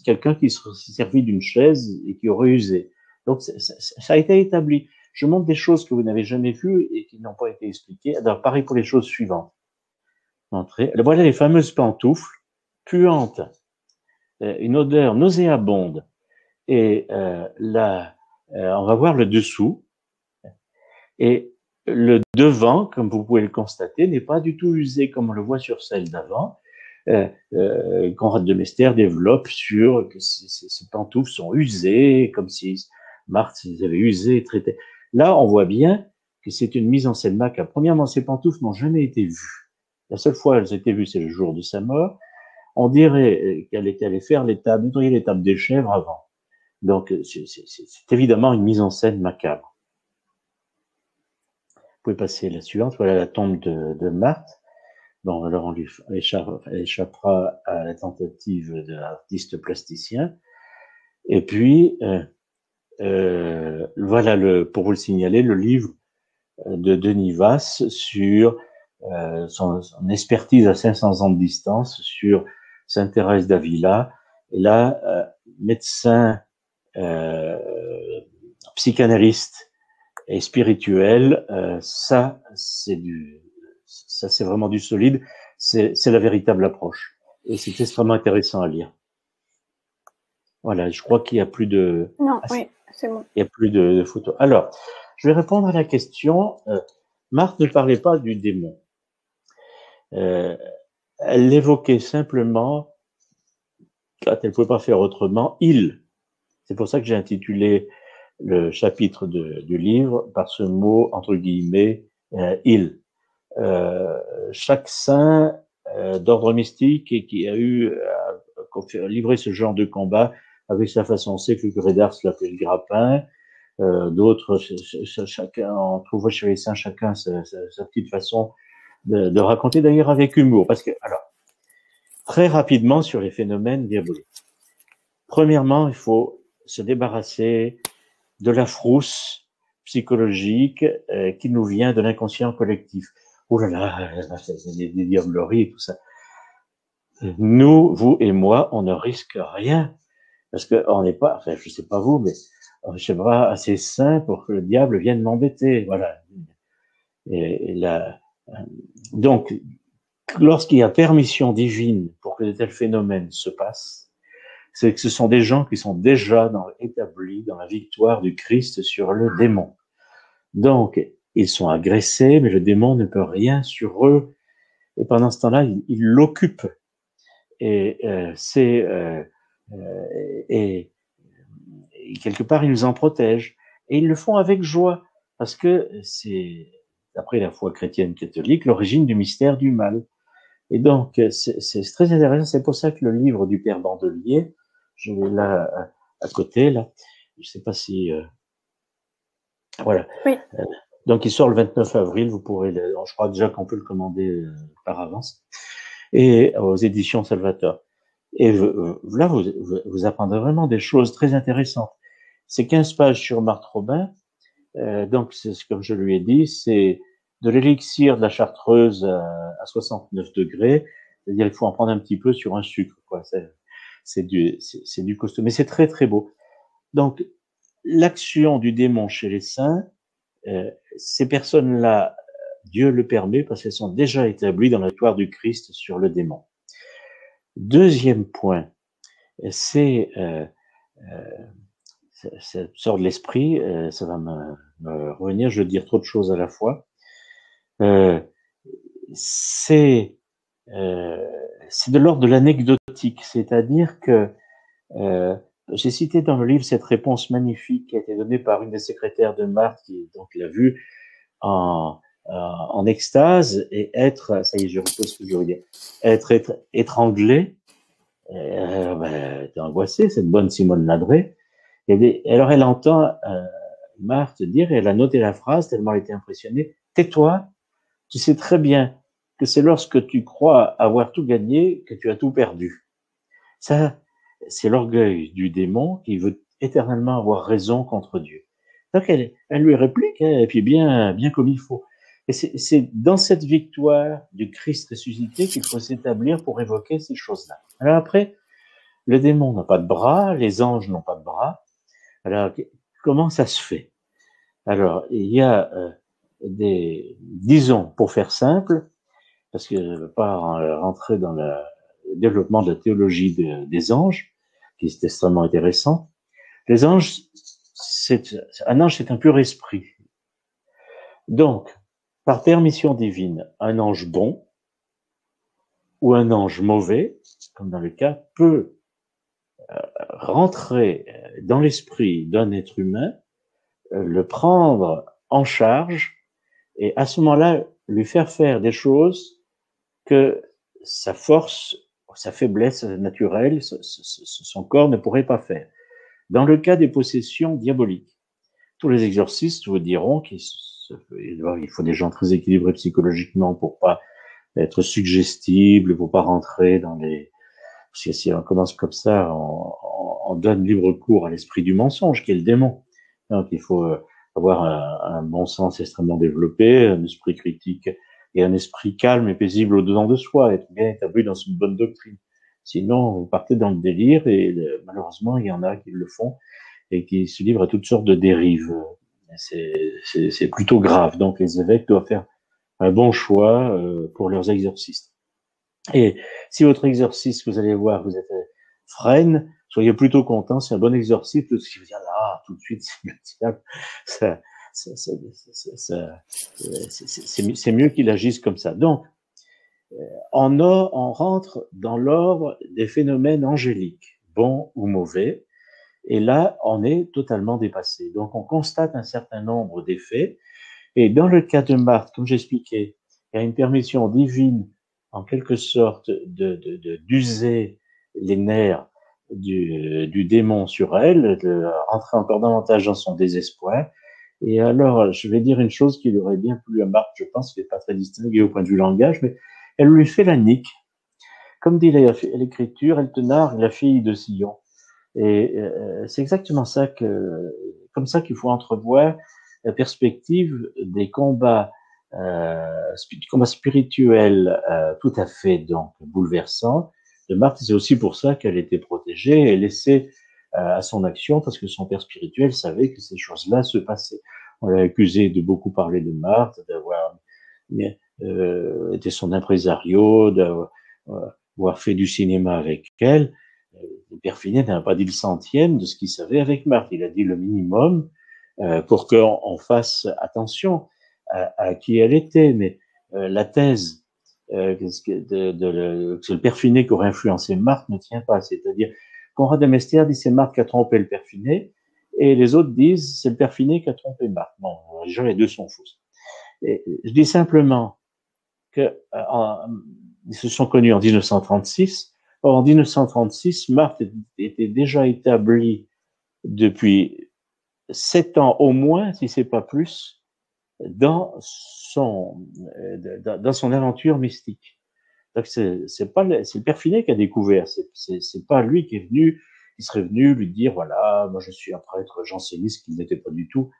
quelqu'un qui serait servi d'une chaise et qui aurait usé. Donc ça a été établi. Je montre des choses que vous n'avez jamais vues et qui n'ont pas été expliquées. Alors pareil pour les choses suivantes. Voilà les fameuses pantoufles puantes, une odeur nauséabonde. Et là, on va voir le dessous. Et le devant, comme vous pouvez le constater, n'est pas du tout usé comme on le voit sur celle d'avant. Conrad de Mester développe sur que ces pantoufles sont usées, comme si Marthe les avait usées et traitées. Là, on voit bien que c'est une mise en scène macabre. Premièrement, ces pantoufles n'ont jamais été vues. La seule fois qu'elles ont été vues, c'est le jour de sa mort. On dirait qu'elle était allée faire nettoyer l'étable des chèvres avant. Donc, c'est évidemment une mise en scène macabre. Vous pouvez passer la suivante. Voilà la tombe de Marthe. Bon, alors on lui échappera à la tentative de l'artiste plasticien. Et puis, voilà pour vous le signaler, le livre de Denis Vasse sur son expertise à 500 ans de distance sur Sainte Thérèse d'Avila. Et là, médecin, psychanalyste et spirituel, ça c'est vraiment du solide. C'est la véritable approche. Et c'est extrêmement intéressant à lire. Voilà, je crois qu'il y a plus de... Non, oui, c'est bon. Il y a plus de photos. Alors, je vais répondre à la question. Marthe ne parlait pas du démon. Elle l'évoquait simplement, quand elle ne pouvait pas faire autrement, il. C'est pour ça que j'ai intitulé le chapitre du livre par ce mot, entre guillemets, il. Chaque saint d'ordre mystique et qui a eu à livrer ce genre de combat avec sa façon. On sait que le curé d'Ars l'appelait le grappin, d'autres, chacun, on trouve chez les saints chacun sa petite façon de raconter, d'ailleurs avec humour. Parce que, alors, très rapidement sur les phénomènes diaboliques. Premièrement, il faut se débarrasser de la frousse psychologique qui nous vient de l'inconscient collectif. Oh là là, c'est des diableries et tout ça. Nous, vous et moi, on ne risque rien parce que on n'est pas, enfin, je sais pas vous, mais je sais pas assez sain pour que le diable vienne m'embêter, voilà. Et là, donc, lorsqu'il y a permission divine pour que de tels phénomènes se passent, c'est que ce sont des gens qui sont déjà établis dans la victoire du Christ sur le démon. Donc, ils sont agressés, mais le démon ne peut rien sur eux. Et pendant ce temps-là, il l'occupe. Et et quelque part, ils nous en protègent. Et ils le font avec joie, parce que c'est, d'après la foi chrétienne catholique, l'origine du mystère du mal. Et donc, c'est très intéressant. C'est pour ça que le livre du Père Bandelier, je l'ai là à côté, là. Je sais pas si... voilà. Oui. Donc, il sort le 29 avril. Vous pourrez... je crois déjà qu'on peut le commander par avance. Et aux éditions Salvator. Et là, vous apprendrez vraiment des choses très intéressantes. C'est 15 pages sur Marthe Robin. Donc, comme je lui ai dit, c'est de l'élixir de la chartreuse à 69 degrés. C'est-à-dire, il faut en prendre un petit peu sur un sucre, quoi. C'est du costaud. Mais c'est très, très beau. Donc, l'action du démon chez les saints, ces personnes-là, Dieu le permet parce qu'elles sont déjà établies dans la victoire du Christ sur le démon. Deuxième point, c'est ça sort de l'esprit, ça va me revenir, je veux dire trop de choses à la fois. C'est de l'ordre de l'anecdotique, c'est-à-dire que j'ai cité dans le livre cette réponse magnifique qui a été donnée par une des secrétaires de Marthe, qui donc l'a vue en extase et être, ça y est, je repose ce que je veux dire, être étranglé. T'es angoissée, cette bonne Simone Ladré. Alors elle entend Marthe dire, et elle a noté la phrase tellement elle était impressionnée, tais-toi, tu sais très bien que c'est lorsque tu crois avoir tout gagné que tu as tout perdu. Ça, c'est l'orgueil du démon qui veut éternellement avoir raison contre Dieu. Donc elle lui réplique, hein, et puis bien comme il faut. Et c'est dans cette victoire du Christ ressuscité qu'il faut s'établir pour évoquer ces choses-là. Alors après, le démon n'a pas de bras, les anges n'ont pas de bras. Alors, comment ça se fait? Alors, il y a disons, pour faire simple, parce que je ne veux pas rentrer dans le développement de la théologie des anges, qui est extrêmement intéressant. Les anges, un ange, c'est un pur esprit. Donc, par permission divine, un ange bon où un ange mauvais, comme dans le cas, peut rentrer dans l'esprit d'un être humain, le prendre en charge et à ce moment-là lui faire des choses que sa force, sa faiblesse naturelle, son corps ne pourrait pas faire. Dans le cas des possessions diaboliques, tous les exorcistes vous diront qu'il faut des gens très équilibrés psychologiquement pour pas être suggestibles, pour pas rentrer dans les... Parce que si on commence comme ça, on donne libre cours à l'esprit du mensonge, qui est le démon. Donc il faut avoir un bon sens extrêmement développé, un esprit critique et un esprit calme et paisible au-dedans de soi, être bien établi dans une bonne doctrine. Sinon, vous partez dans le délire et malheureusement, il y en a qui le font et qui se livrent à toutes sortes de dérives. C'est plutôt grave. Donc les évêques doivent faire un bon choix pour leurs exorcistes. Et si votre exorciste, vous allez voir, vous êtes frêne, soyez plutôt content, c'est un bon exorciste, parce que vous dire là, tout de suite, c'est le diable, c'est mieux qu'il agisse comme ça. Donc, on rentre dans l'ordre des phénomènes angéliques, bons ou mauvais, et là, on est totalement dépassé. Donc, on constate un certain nombre d'effets, et dans le cas de Marthe, comme j'expliquais, il y a une permission divine, en quelque sorte, d'user les nerfs du démon sur elle, de rentrer encore davantage dans son désespoir. Et alors, je vais dire une chose qui aurait bien plu à Marthe, je pense, qui n'est pas très distinguée au point de vue langage, mais elle lui fait la nique. Comme dit l'Écriture, elle te nargue la fille de Sion. Et c'est exactement ça comme ça qu'il faut entrevoir la perspective des combats spirituels tout à fait donc bouleversants de Marthe. C'est aussi pour ça qu'elle était protégée et laissée à son action, parce que son père spirituel savait que ces choses-là se passaient. On l'a accusé de beaucoup parler de Marthe, d'avoir été son impresario, d'avoir fait du cinéma avec elle. Le père Finet n'a pas dit le centième de ce qu'il savait avec Marthe. Il a dit le minimum pour qu'on fasse attention à qui elle était. Mais la thèse que c'est le père Finet qui aurait influencé Marthe ne tient pas. C'est-à-dire, Conrad de Mester dit c'est Marthe qui a trompé le père Finet, et les autres disent c'est le père Finet qui a trompé Marthe. Bon, déjà les deux sont fausses. Et je dis simplement que ils se sont connus en 1936. Or, en 1936, Marthe était déjà établie depuis 7 ans au moins, si c'est pas plus, dans son aventure mystique. Donc c'est le père Finet qui a découvert. C'est pas lui qui serait venu lui dire voilà, moi je suis un prêtre janséniste, qu'il n'était pas du tout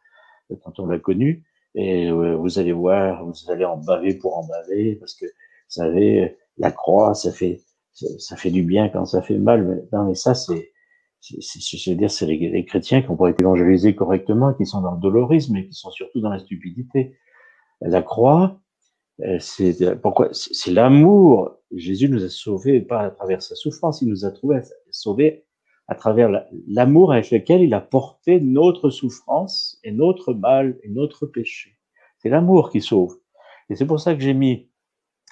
quand on l'a connu. Et vous allez voir, vous allez en baver pour en baver, parce que vous savez, la croix, ça fait du bien quand ça fait mal. Mais, non, mais ça, je veux dire, c'est les chrétiens qui n'ont pas été évangélisés correctement, qui sont dans le dolorisme et qui sont surtout dans la stupidité. La croix, c'est l'amour. Jésus nous a sauvés pas à travers sa souffrance, il nous a sauvés à travers l'amour avec lequel il a porté notre souffrance et notre mal et notre péché. C'est l'amour qui sauve. Et c'est pour ça que j'ai mis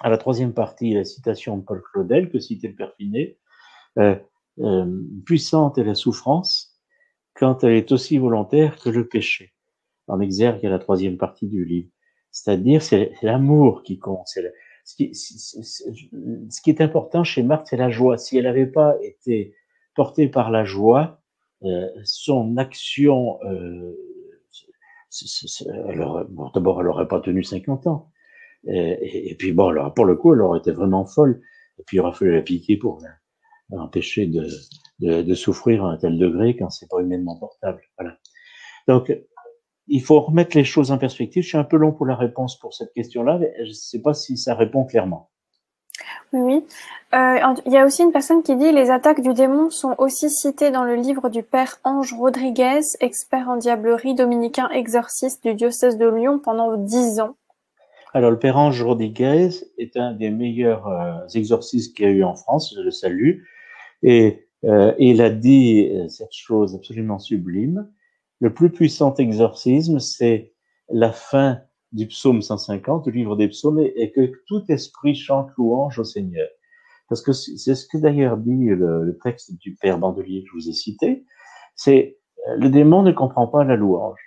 à la troisième partie la citation de Paul Claudel, que citait le père Finet. Puissante est la souffrance quand elle est aussi volontaire que le péché. En exergue à la troisième partie du livre. C'est-à-dire, c'est l'amour qui compte. Ce qui est important chez Marthe, c'est la joie. Si elle n'avait pas été portée par la joie, son action, d'abord, elle n'aurait pas tenu 50 ans. Et puis bon, alors, pour le coup, elle aurait été vraiment folle. Et puis il aurait fallu la piquer pour l'empêcher de souffrir à un tel degré quand c'est pas humainement portable. Voilà. Donc, il faut remettre les choses en perspective. Je suis un peu long pour la réponse pour cette question-là, mais je ne sais pas si ça répond clairement. Oui. Il y a aussi une personne qui dit les attaques du démon sont aussi citées dans le livre du père Ange Rodriguez, expert en diablerie, dominicain exorciste du diocèse de Lyon pendant 10 ans. Alors, le père Ange Rodriguez est un des meilleurs exorcistes qu'il y a eu en France, je le salue, et il a dit cette chose absolument sublime. Le plus puissant exorcisme, c'est la fin du psaume 150, du livre des psaumes, et que tout esprit chante louange au Seigneur. parce que c'est ce que d'ailleurs dit le texte du père Bandelier que je vous ai cité, c'est le démon ne comprend pas la louange,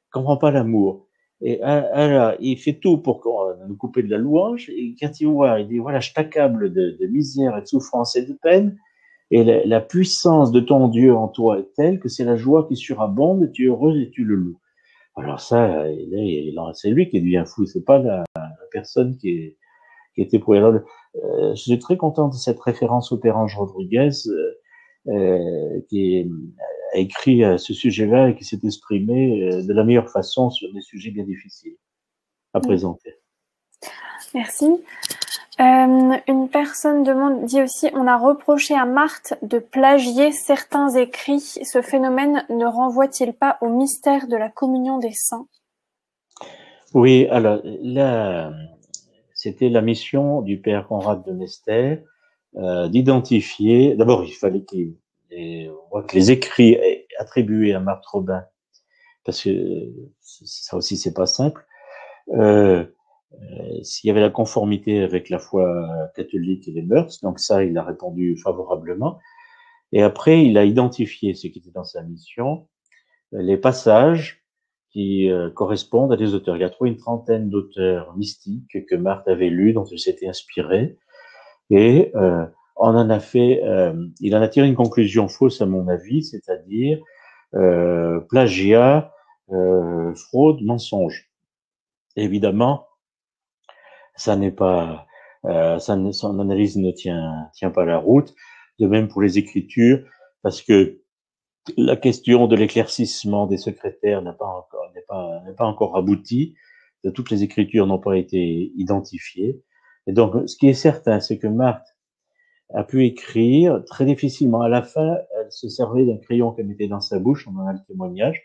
ne comprend pas l'amour. Et alors, il fait tout pour nous couper de la louange, et quand il voit, il dit, voilà, je t'accable de misère et de souffrance et de peine, et la puissance de ton Dieu en toi est telle que c'est la joie qui surabonde, tu es heureux et tu le loues. Alors ça, c'est lui qui devient fou, c'est pas la personne qui était pour. Alors, je suis très content de cette référence au Père Ange Rodriguez, qui a écrit à ce sujet-là et qui s'est exprimé de la meilleure façon sur des sujets bien difficiles à présenter. Merci. Une personne dit aussi, on a reproché à Marthe de plagier certains écrits. Ce phénomène ne renvoie-t-il pas au mystère de la communion des saints? Oui, alors là, c'était la mission du père Conrad de Mester d'identifier. D'abord, il fallait on voit que les écrits attribués à Marthe Robin, parce que ça aussi c'est pas simple. S'il y avait la conformité avec la foi catholique et les mœurs, donc ça, il a répondu favorablement. Et après, il a identifié ce qui était dans sa mission, les passages qui correspondent à des auteurs. Il a trouvé une trentaine d'auteurs mystiques que Marthe avait lus, dont il s'était inspiré, et on en a fait. Il en a tiré une conclusion fausse, à mon avis, c'est-à-dire plagiat, fraude, mensonge. Évidemment, ça n'est pas, son analyse ne tient pas la route. De même pour les Écritures, parce que la question de l'éclaircissement des secrétaires n'est pas encore aboutie. Toutes les Écritures n'ont pas été identifiées. Et donc, ce qui est certain, c'est que Marthe a pu écrire très difficilement. À la fin, elle se servait d'un crayon qu'elle mettait dans sa bouche, on en a le témoignage.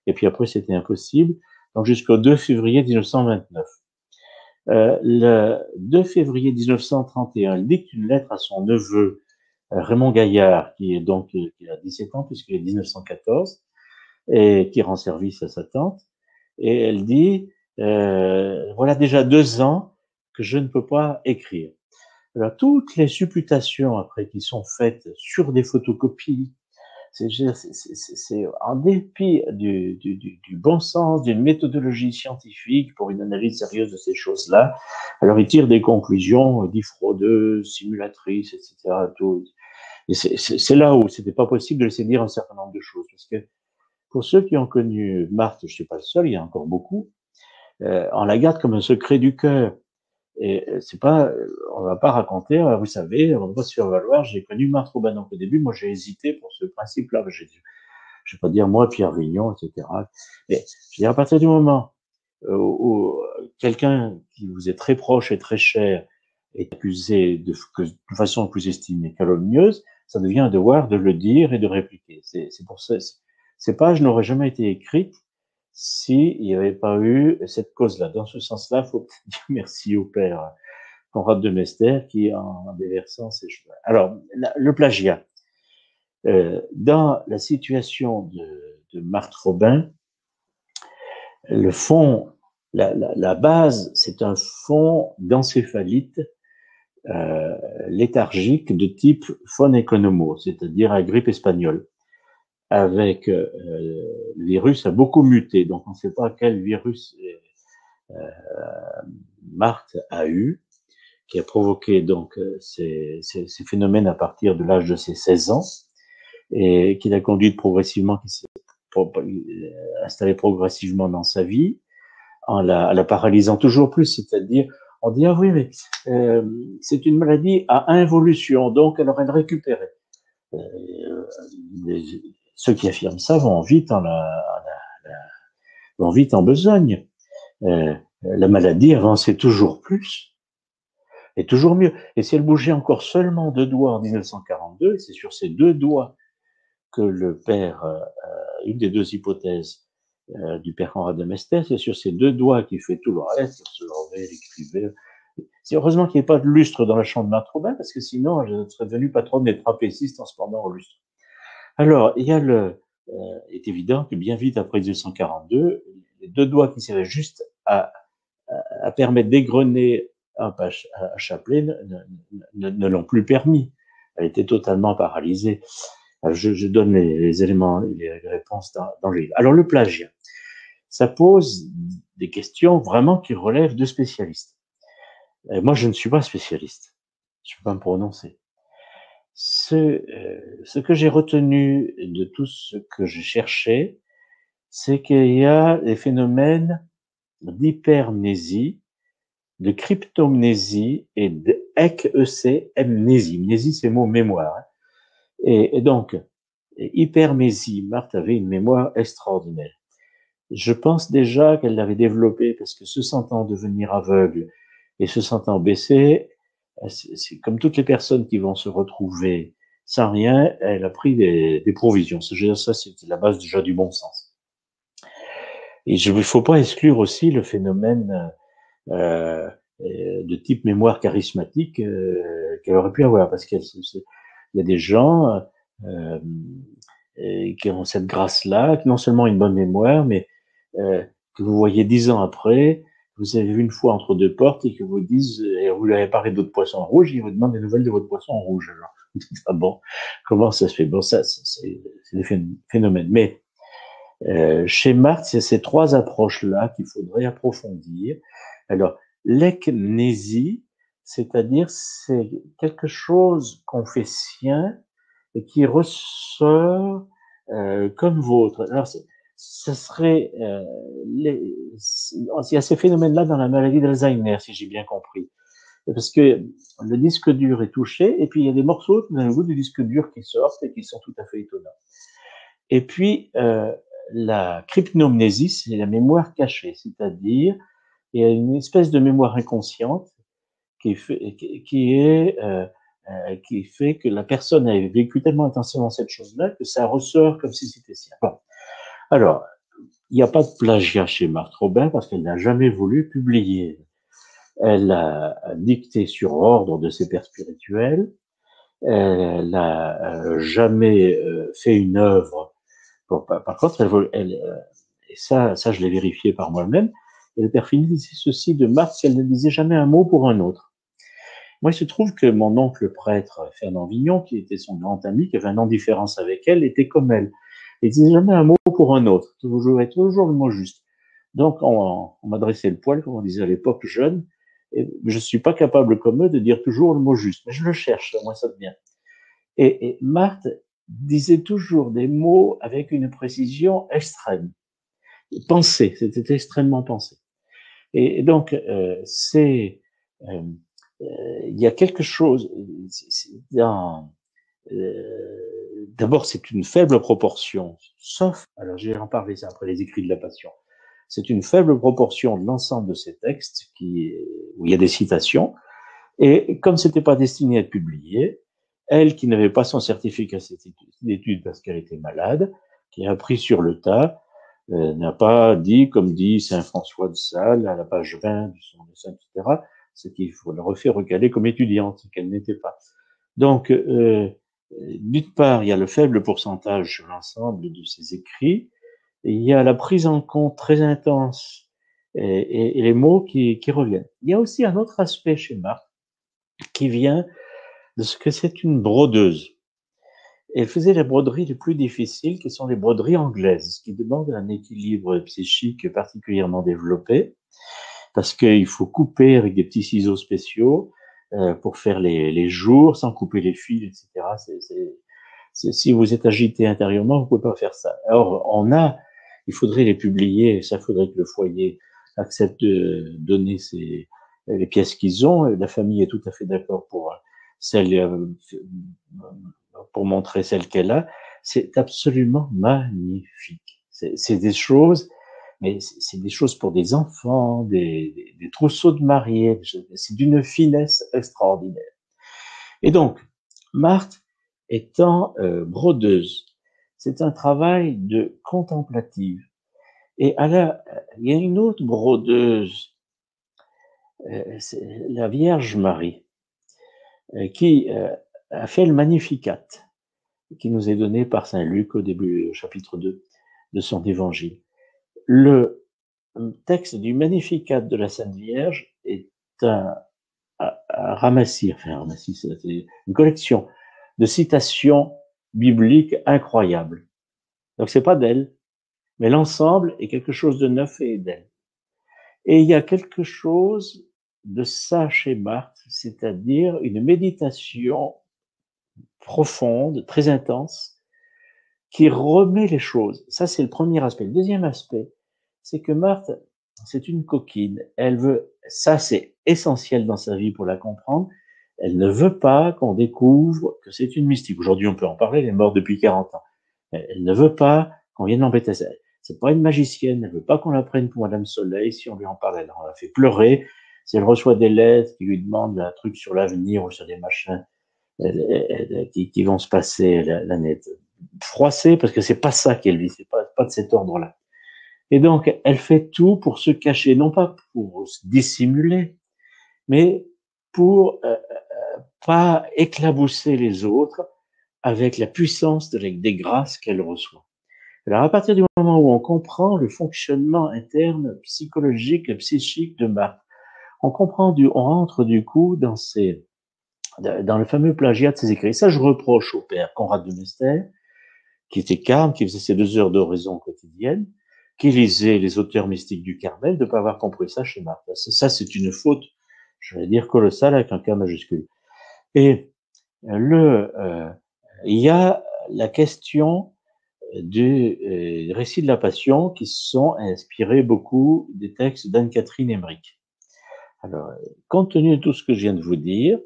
Et puis après, c'était impossible. Donc, jusqu'au 2 février 1929. Le 2 février 1931, elle dicte une lettre à son neveu Raymond Gaillard, qui a 17 ans puisqu'il est 1914, et qui rend service à sa tante. Et elle dit, voilà déjà 2 ans que je ne peux pas écrire. Alors, toutes les supputations après qui sont faites sur des photocopies, c'est en dépit du bon sens, d'une méthodologie scientifique pour une analyse sérieuse de ces choses-là. Alors, il tire des conclusions, il dit fraudeuse, simulatrice, etc. Tout. Et c'est là où c'était pas possible de laisser dire un certain nombre de choses. Parce que pour ceux qui ont connu Marthe, je suis pas le seul, il y a encore beaucoup, on la garde comme un secret du cœur. Et c'est pas, on va pas raconter, vous savez, on va pas se faire valoir, j'ai connu Marthe Robin. Donc au début, moi j'ai hésité pour ce principe-là. Je vais pas dire moi, Pierre Vignon, etc. Mais je veux dire, à partir du moment où quelqu'un qui vous est très proche et très cher est accusé de façon plus estimée calomnieuse, ça devient un devoir de le dire et de répliquer. C'est pour ça, ces pages n'auraient jamais été écrites s'il n'y avait pas eu cette cause-là. Dans ce sens-là, il faut dire merci au père Conrad de Mester qui, en déversant ces choses. Alors, le plagiat. Dans la situation de Marthe Robin, le fond, la base, c'est un fond d'encéphalite léthargique de type phonéconomo, c'est-à-dire à grippe espagnole, avec le virus a beaucoup muté, donc on ne sait pas quel virus Marthe a eu, qui a provoqué donc ces phénomènes à partir de l'âge de ses 16 ans, et qui l'a conduite progressivement, qui s'est installé progressivement dans sa vie, en la paralysant toujours plus, c'est-à-dire, on dit, ah oui, mais c'est une maladie à involution, donc elle aurait le récupéré. Ceux qui affirment ça vont vite vont vite en besogne. La maladie avançait toujours plus et toujours mieux. Et si elle bougeait encore seulement 2 doigts en 1942, c'est sur ces 2 doigts que le père, une des 2 hypothèses du père Conrad de Mester, c'est sur ces 2 doigts qu'il fait tout le reste, il se levait, il écrivait. C'est heureusement qu'il n'y ait pas de lustre dans la chambre de Marthe Robin, parce que sinon, je serais devenu patronne des trapécistes en se pendant au lustre. Alors, il y a est évident que bien vite après 1942, les 2 doigts qui servaient juste à permettre d'égrener à Chapelet ne l'ont plus permis. Elle était totalement paralysée. Je donne les éléments, les réponses dans le livre. Alors le plagiat, ça pose des questions vraiment qui relèvent de spécialistes. Moi, je ne suis pas spécialiste. Je ne peux pas me prononcer. Ce que j'ai retenu de tout ce que je cherchais, c'est qu'il y a des phénomènes d'hypermnésie, de cryptomnésie et d'ecmnésie. Mnésie, c'est le mot mémoire. Et donc, hypermnésie, Marthe avait une mémoire extraordinaire. Je pense déjà qu'elle l'avait développée parce que se sentant devenir aveugle et se sentant baissée, c'est comme toutes les personnes qui vont se retrouver sans rien, elle a pris des provisions. Ça, c'est la base déjà du bon sens. Et il ne faut pas exclure aussi le phénomène de type mémoire charismatique qu'elle aurait pu avoir, parce qu'il y a des gens qui ont cette grâce-là, qui non seulement une bonne mémoire, mais que vous voyez 10 ans après, vous avez vu une fois entre deux portes et que vous disent, et vous lui avez parlé d'autres poissons rouges, il vous demande des nouvelles de votre poisson rouge. Alors, ah bon, comment ça se fait? Bon, ça, c'est des phénomènes. Mais chez Marthe, c'est ces trois approches-là qu'il faudrait approfondir. Alors, l'ecmnésie, c'est-à-dire c'est quelque chose qu'on fait sien et qui ressort comme vôtre. Alors, ce serait il y a ces phénomènes-là dans la maladie d'Alzheimer, si j'ai bien compris, parce que le disque dur est touché et puis il y a des morceaux d'un bout du disque dur qui sortent et qui sont tout à fait étonnants. Et puis la cryptomnésie, c'est la mémoire cachée, c'est-à-dire il y a une espèce de mémoire inconsciente qui fait que la personne a vécu tellement intensément cette chose-là que ça ressort comme si c'était sien. Bon. Alors, il n'y a pas de plagiat chez Marthe Robin parce qu'elle n'a jamais voulu publier. Elle a dicté sur ordre de ses pères spirituels. Elle n'a jamais fait une œuvre. Bon, par contre, et ça je l'ai vérifié par moi-même, et le père Fini disait ceci de Marthe, qu'elle ne disait jamais un mot pour un autre. Moi, il se trouve que mon oncle prêtre, Fernand Vignon, qui était son grand ami, qui avait un an de différence avec elle, était comme elle. Il disait jamais un mot pour un autre. Toujours le mot juste. Donc, on m'adressait le poil, comme on disait à l'époque, jeune, et je suis pas capable comme eux de dire toujours le mot juste. Mais je le cherche, moi, ça devient. Et Marthe disait toujours des mots avec une précision extrême. Pensé, c'était extrêmement pensé. Et donc, il y a quelque chose dans d'abord c'est une faible proportion, sauf, alors je vais en parler ça après les écrits de la Passion, c'est une faible proportion de l'ensemble de ces textes où il y a des citations, et comme c'était pas destiné à être publié, elle qui n'avait pas son certificat d'études parce qu'elle était malade, qui a appris sur le tas, n'a pas dit, comme dit saint François de Sales à la page 20 de son dessin, etc., ce qu'il faut le refaire recaler comme étudiante, qu'elle n'était pas. Donc, d'une part, il y a le faible pourcentage sur l'ensemble de ses écrits, et il y a la prise en compte très intense et les mots qui reviennent. Il y a aussi un autre aspect chez Marthe qui vient de ce que c'est une brodeuse. Elle faisait les broderies les plus difficiles, qui sont les broderies anglaises, qui demandent un équilibre psychique particulièrement développé, parce qu'il faut couper avec des petits ciseaux spéciaux pour faire les jours, sans couper les fils, etc. Si vous êtes agité intérieurement, vous pouvez pas faire ça. Alors, il faudrait les publier, ça faudrait que le foyer accepte de donner les pièces qu'ils ont. La famille est tout à fait d'accord pour montrer celle qu'elle a. C'est absolument magnifique. C'est des choses, mais c'est des choses pour des enfants, des trousseaux de mariés. C'est d'une finesse extraordinaire. Et donc, Marthe étant brodeuse, c'est un travail de contemplative. Et il y a une autre brodeuse, c'est la Vierge Marie, qui a fait le Magnificat, qui nous est donné par saint Luc au début, au chapitre 2 de son évangile. Le texte du Magnificat de la Sainte Vierge est un ramassis, c'est une collection de citations bibliques incroyables. Donc c'est pas d'elle, mais l'ensemble est quelque chose de neuf et d'elle. Et il y a quelque chose de ça chez Marthe, c'est-à-dire une méditation profonde, très intense, qui remet les choses. Ça, c'est le premier aspect. Le deuxième aspect, c'est que Marthe, c'est une coquine. Elle veut, ça c'est essentiel dans sa vie pour la comprendre, elle ne veut pas qu'on découvre que c'est une mystique. Aujourd'hui, on peut en parler, elle est morte depuis 40 ans. Elle ne veut pas qu'on vienne l'embêter. C'est pas une magicienne, elle veut pas qu'on la prenne pour Madame Soleil. Si on lui en parle, elle la fait pleurer. Si elle reçoit des lettres qui lui demandent un truc sur l'avenir ou sur des machins qui vont se passer, l'année froissée, parce que c'est pas ça qu'elle vit, c'est pas de cet ordre-là. Et donc, elle fait tout pour se cacher, non pas pour se dissimuler, mais pour pas éclabousser les autres avec la puissance des grâces qu'elle reçoit. Alors, à partir du moment où on comprend le fonctionnement interne, psychologique et psychique de Marthe, on rentre du coup dans le fameux plagiat de ses écrits. Ça, je reproche au père Conrad de Mester, qui était calme, qui faisait ses 2 heures d'oraison quotidienne, qui lisait les auteurs mystiques du Carmel, de ne pas avoir compris ça chez Marthe. Ça, c'est une faute, je vais dire colossale avec un K majuscule. Et il y a la question du récit de la Passion qui sont inspirés beaucoup des textes d'Anne-Catherine Emmerich. Alors, compte tenu de tout ce que je viens de vous dire,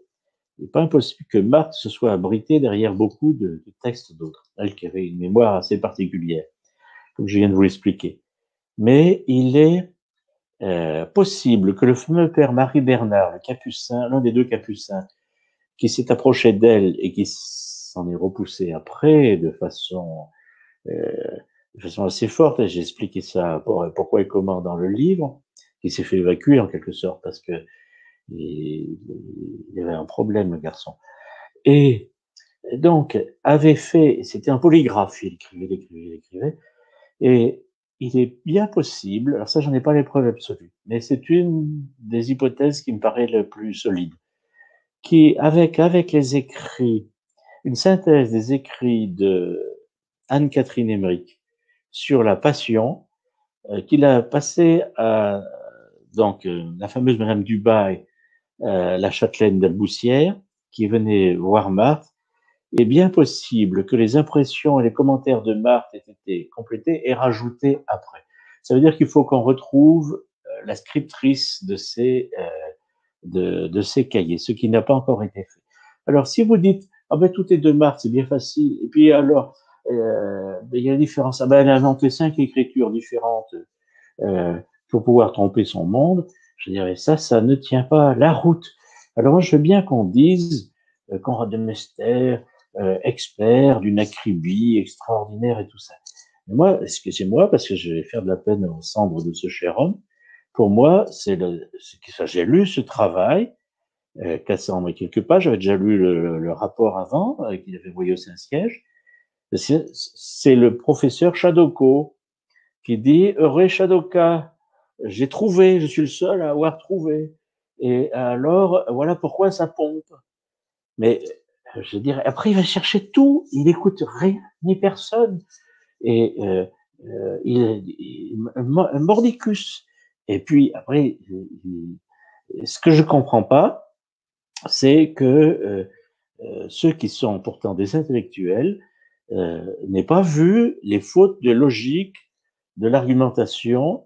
il n'est pas impossible que Marthe se soit abritée derrière beaucoup de textes d'autres, elle qui avait une mémoire assez particulière, comme je viens de vous l'expliquer. Mais il est possible que le fameux père Marie Bernard, le capucin, l'un des 2 capucins, qui s'est approché d'elle et qui s'en est repoussé après de façon assez forte, et j'ai expliqué ça pourquoi et comment dans le livre, qui s'est fait évacuer en quelque sorte parce que il avait un problème, le garçon. Et donc, avait fait, c'était un polygraphe, il écrivait, et il est bien possible, alors ça j'en ai pas les preuves absolues, mais c'est une des hypothèses qui me paraît le plus solide, qui, avec les écrits, une synthèse des écrits de Anne-Catherine Emmerich sur la Passion, qu'il a passé à, donc, la fameuse Madame Dubail, la châtelaine d'Alboussière, qui venait voir Marthe, est bien possible que les impressions et les commentaires de Marthe aient été complétés et rajoutés après. Ça veut dire qu'il faut qu'on retrouve la scriptrice de ces cahiers, ce qui n'a pas encore été fait. Alors, si vous dites, ah ben tout est de Marthe, c'est bien facile, et puis alors, il y a une différence, ah ben elle a inventé 5 écritures différentes pour pouvoir tromper son monde, je dirais ça ne tient pas la route. Alors moi, je veux bien qu'on dise Conrad de Mester, expert d'une acribie extraordinaire et tout ça. Mais moi, excusez-moi, parce que je vais faire de la peine aux cendres de ce cher homme, pour moi, j'ai lu ce travail, 400 et quelques pages, j'avais déjà lu le rapport avant, qu'il avait envoyé au Saint-Siège, c'est le professeur Chadocco qui dit « Heureux Chadoka, j'ai trouvé, je suis le seul à avoir trouvé. Et alors, voilà pourquoi ça pompe. » Mais je dirais, après il va chercher tout, il écoute rien ni personne, et un mordicus. Et puis après, ce que je comprends pas, c'est que ceux qui sont pourtant des intellectuels n'aient pas vu les fautes de logique de l'argumentation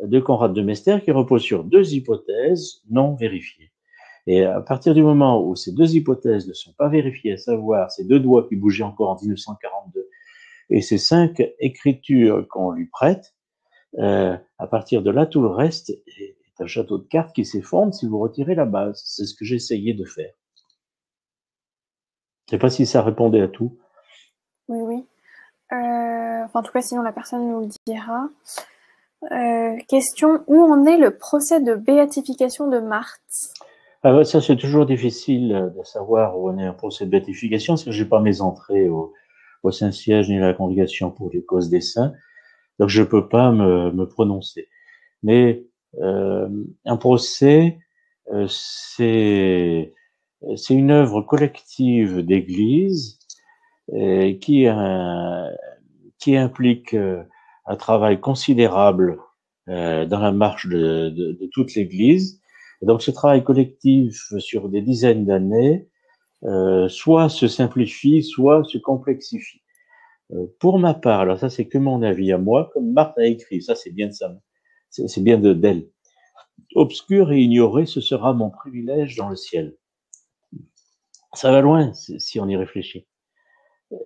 de Conrad de Mester qui repose sur 2 hypothèses non vérifiées. Et à partir du moment où ces 2 hypothèses ne sont pas vérifiées, à savoir ces 2 doigts qui bougeaient encore en 1942 et ces 5 écritures qu'on lui prête, à partir de là, tout le reste est un château de cartes qui s'effondre si vous retirez la base. C'est ce que j'ai essayé de faire. Je ne sais pas si ça répondait à tout. Oui, oui. En tout cas, sinon la personne nous le dira. Question, où en est le procès de béatification de Marthe? Ah, ça, c'est toujours difficile de savoir où on est un procès de béatification, parce que j'ai pas mes entrées au Saint-Siège ni à la Congrégation pour les causes des saints, donc je peux pas me prononcer. Mais un procès, c'est c'est une œuvre collective d'église qui, qui implique un travail considérable dans la marche de toute l'Église. Et donc ce travail collectif sur des dizaines d'années soit se simplifie, soit se complexifie. Pour ma part, alors ça c'est que mon avis à moi, comme Marthe a écrit, ça c'est bien de ça, c'est bien d'elle. Obscur et ignoré, ce sera mon privilège dans le ciel. Ça va loin si on y réfléchit.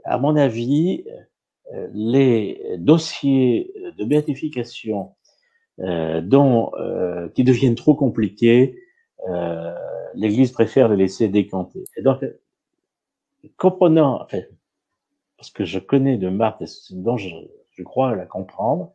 À mon avis, les dossiers de béatification qui deviennent trop compliqués, l'Église préfère les laisser décanter. Et donc, comprenant, enfin, parce que je connais de Marthe, dont je crois la comprendre,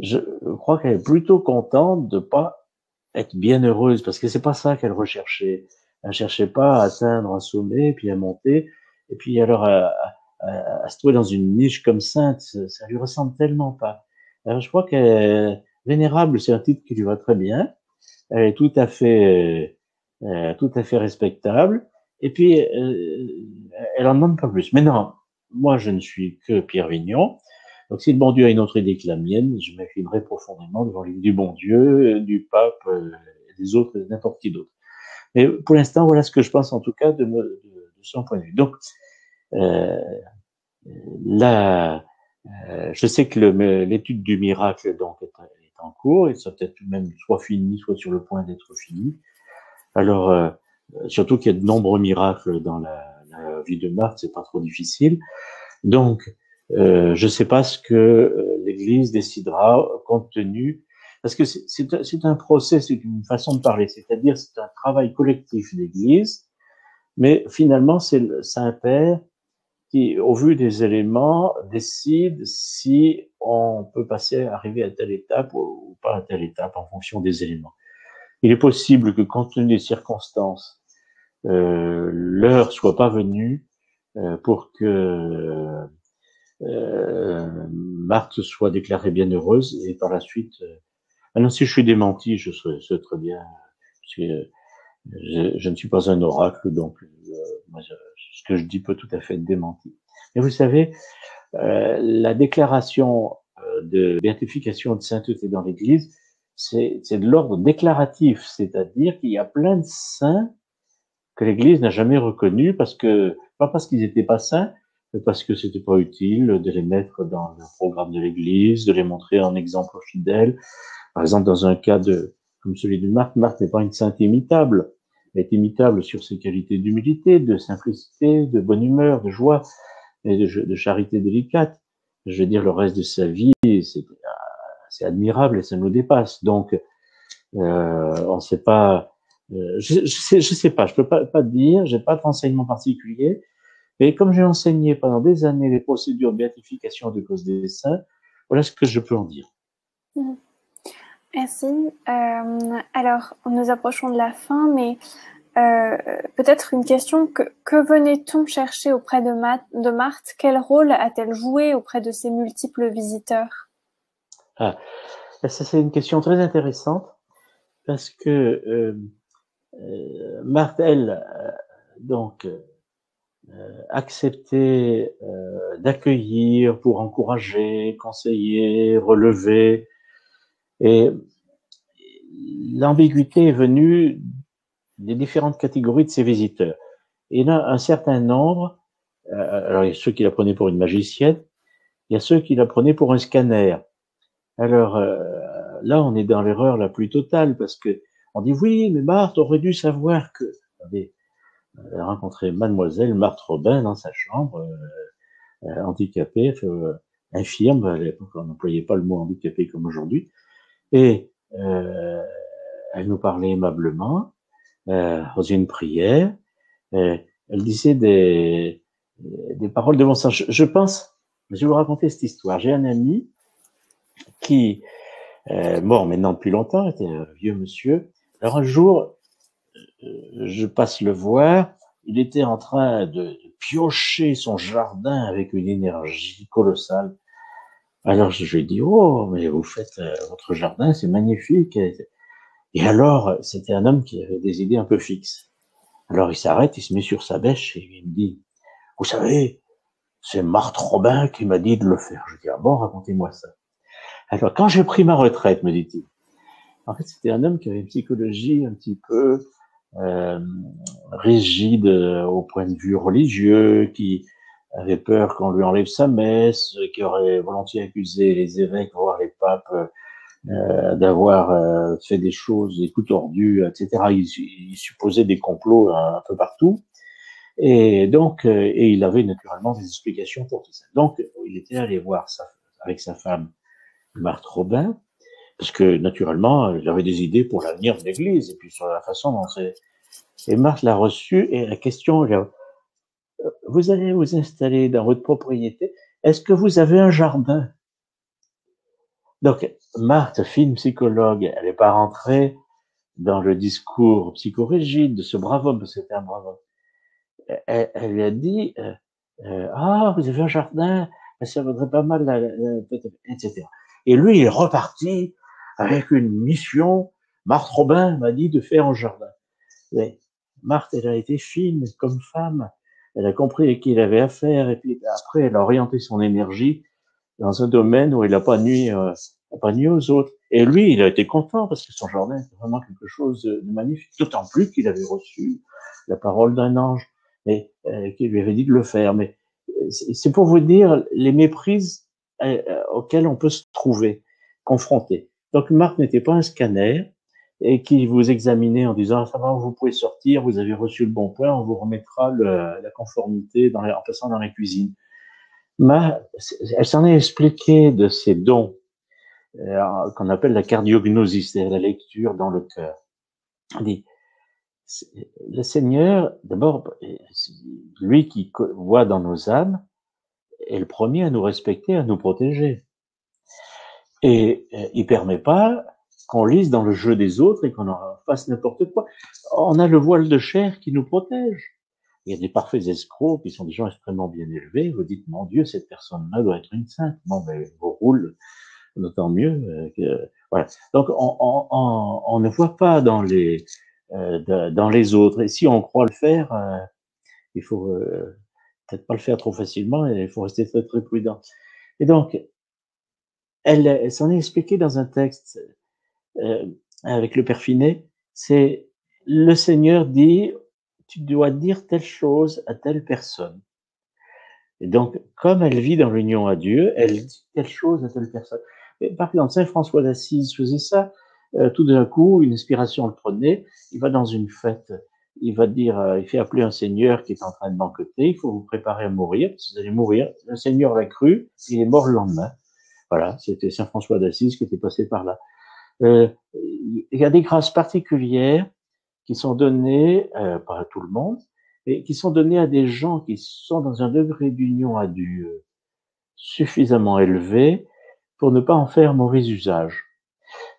je crois qu'elle est plutôt contente de pas être bienheureuse, parce que c'est pas ça qu'elle recherchait. Elle cherchait pas à atteindre un sommet, puis à monter, et puis alors à se trouver dans une niche comme sainte, ça lui ressemble tellement pas. Alors je crois qu'elle vénérable, c'est un titre qui lui va très bien. Elle est tout à fait respectable. Et puis elle en demande pas plus. Mais non, moi je ne suis que Pierre Vignon. Donc si le bon Dieu a une autre idée que la mienne, je m'inclinerai profondément devant l'idée du bon Dieu, du pape, des autres, n'importe qui d'autre. Mais pour l'instant, voilà ce que je pense en tout cas de son point de vue. Donc euh, là, je sais que l'étude du miracle donc est en cours et ça peut-être même soit fini, soit sur le point d'être fini. Alors surtout qu'il y a de nombreux miracles dans la vie de Marthe, c'est pas trop difficile. Donc je ne sais pas ce que l'Église décidera compte tenu, parce que c'est un procès, c'est une façon de parler, c'est-à-dire c'est un travail collectif d'Église, mais finalement c'est le Saint-Père qui, au vu des éléments, décide si on peut arriver à telle étape ou pas à telle étape en fonction des éléments. Il est possible que, compte tenu des circonstances, l'heure soit pas venue pour que Marthe soit déclarée bienheureuse et par la suite. Maintenant, si je suis démenti, je serais très bien, parce que je ne suis pas un oracle, donc moi, ce que je dis peut tout à fait être démenti. Mais vous savez, la déclaration de béatification de sainteté dans l'Église, c'est de l'ordre déclaratif, c'est-à-dire qu'il y a plein de saints que l'Église n'a jamais reconnus pas parce qu'ils n'étaient pas saints, mais parce que c'était pas utile de les mettre dans le programme de l'Église, de les montrer en exemple fidèle. Par exemple, dans un cas comme celui de Marthe, Marthe n'est pas une sainte imitable. Elle est imitable sur ses qualités d'humilité, de simplicité, de bonne humeur, de joie et de charité délicate. Je veux dire, le reste de sa vie, c'est admirable et ça nous dépasse. Donc, on ne sait pas. Je sais pas. Je peux pas te dire. J'ai pas de renseignement particulier. Mais comme j'ai enseigné pendant des années les procédures de béatification de cause des saints, voilà ce que je peux en dire. Merci. Alors, nous approchons de la fin, mais peut-être une question. Que venait-on chercher auprès de Marthe? Quel rôle a-t-elle joué auprès de ses multiples visiteurs? Ah, ça c'est une question très intéressante parce que Marthe, elle, donc, accepter d'accueillir pour encourager, conseiller, relever. Et l'ambiguïté est venue des différentes catégories de ces visiteurs. Et il y en a un certain nombre, alors il y a ceux qui la prenaient pour une magicienne, il y a ceux qui la prenaient pour un scanner. Alors là, on est dans l'erreur la plus totale parce que on dit oui, mais Marthe aurait dû savoir que... Elle a rencontré mademoiselle Marthe Robin dans sa chambre, handicapée, infirme, à l'époque on n'employait pas le mot handicapé comme aujourd'hui, et elle nous parlait aimablement, dans une prière, elle disait des paroles de bon sens. Je pense, je vais vous raconter cette histoire. J'ai un ami qui, mort maintenant depuis longtemps, était un vieux monsieur. Alors un jour, je passe le voir, il était en train de piocher son jardin avec une énergie colossale. Alors je lui ai dit, oh, mais vous faites votre jardin, c'est magnifique. Et alors, c'était un homme qui avait des idées un peu fixes. Alors il s'arrête, il se met sur sa bêche et il me dit, vous savez, c'est Marthe Robin qui m'a dit de le faire. Je dis, ah bon, racontez-moi ça. Alors quand j'ai pris ma retraite, me dit-il, en fait c'était un homme qui avait une psychologie un petit peu euh, rigide au point de vue religieux, qui avait peur qu'on lui enlève sa messe, qui aurait volontiers accusé les évêques, voire les papes, d'avoir fait des choses, des coups tordus, etc. Il supposait des complots un peu partout. Et donc, et il avait naturellement des explications pour tout ça. Donc, il était allé voir avec sa femme, Marthe Robin, parce que naturellement, il avait des idées pour l'avenir de l'Église, et puis sur la façon dont c'est. Et Marthe l'a reçu, et la question, vous allez vous installer dans votre propriété, est-ce que vous avez un jardin? Donc, Marthe, fine psychologue, elle n'est pas rentrée dans le discours psychorigide de ce brave homme, parce que c'était un brave homme. Elle lui a dit, ah, vous avez un jardin, ça vaudrait pas mal, etc. Et lui, il est reparti avec une mission. Marthe Robin m'a dit de faire un jardin. Mais Marthe, elle a été fine comme femme. Elle a compris à qui il avait affaire, et puis après, elle a orienté son énergie dans un domaine où il n'a pas nuit aux autres. Et lui, il a été content parce que son jardin était vraiment quelque chose de magnifique, d'autant plus qu'il avait reçu la parole d'un ange et qui lui avait dit de le faire. Mais c'est pour vous dire les méprises auxquelles on peut se trouver confronté. Donc Marc n'était pas un scanner et qui vous examinait en disant ça va, vous pouvez sortir, vous avez reçu le bon point, on vous remettra la conformité en passant dans la cuisine. Elle s'en est expliquée de ses dons qu'on appelle la cardiognosie, c'est-à-dire la lecture dans le cœur. Elle dit, le Seigneur, d'abord, lui qui voit dans nos âmes, est le premier à nous respecter, à nous protéger. Et il permet pas qu'on lise dans le jeu des autres et qu'on en fasse n'importe quoi. On a le voile de chair qui nous protège. Il y a des parfaits escrocs qui sont des gens extrêmement bien élevés. Vous dites, mon Dieu, cette personne-là doit être une sainte. Bon, ben, vous roule, d'autant mieux. Voilà. Donc, on ne voit pas dans les autres. Et si on croit le faire, il faut peut-être pas le faire trop facilement et il faut rester très, très prudent. Et donc, elle s'en est expliquée dans un texte avec le Père Finet. C'est le Seigneur dit, tu dois dire telle chose à telle personne. Et donc, comme elle vit dans l'union à Dieu, elle dit telle chose à telle personne. Et par exemple, Saint François d'Assise faisait ça. Tout d'un coup, une inspiration le prenait. Il va dans une fête. Il va dire, il fait appeler un seigneur qui est en train de banqueter. Il faut vous préparer à mourir, parce que vous allez mourir. Le seigneur l'a cru. Il est mort le lendemain. Voilà, c'était Saint François d'Assise qui était passé par là. Il y a des grâces particulières qui sont données, pas à tout le monde, et qui sont données à des gens qui sont dans un degré d'union à Dieu suffisamment élevé pour ne pas en faire mauvais usage.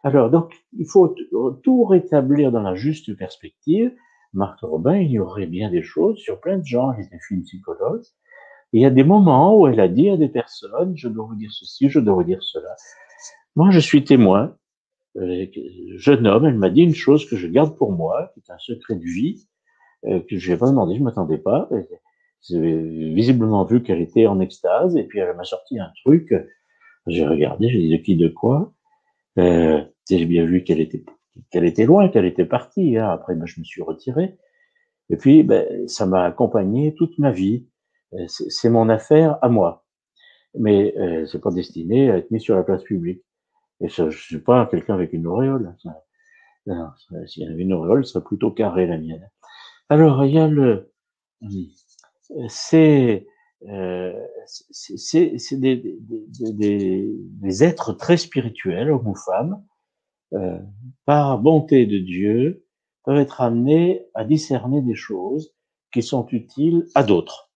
Alors, donc, il faut tout rétablir dans la juste perspective. Marthe Robin ignorait bien des choses sur plein de gens. Elle était une psychologue. Et il y a des moments où elle a dit à des personnes, je dois vous dire ceci, je dois vous dire cela. Moi, je suis témoin. Jeune homme, elle m'a dit une chose que je garde pour moi, qui est un secret de vie, que je n'ai pas demandé, je ne m'attendais pas. J'ai visiblement vu qu'elle était en extase, et puis elle m'a sorti un truc. J'ai regardé, j'ai dit de qui, de quoi. J'ai bien vu qu'elle était loin, qu'elle était partie. Hein. Après, ben, je me suis retiré. Et puis, ben, ça m'a accompagné toute ma vie. C'est mon affaire à moi. Mais c'est pas destiné à être mis sur la place publique. Et ça, je suis pas quelqu'un avec une auréole. Non, s'il y avait une auréole, ce serait plutôt carré la mienne. Alors, il y a c'est des êtres très spirituels, hommes ou femmes, par bonté de Dieu, peuvent être amenés à discerner des choses qui sont utiles à d'autres.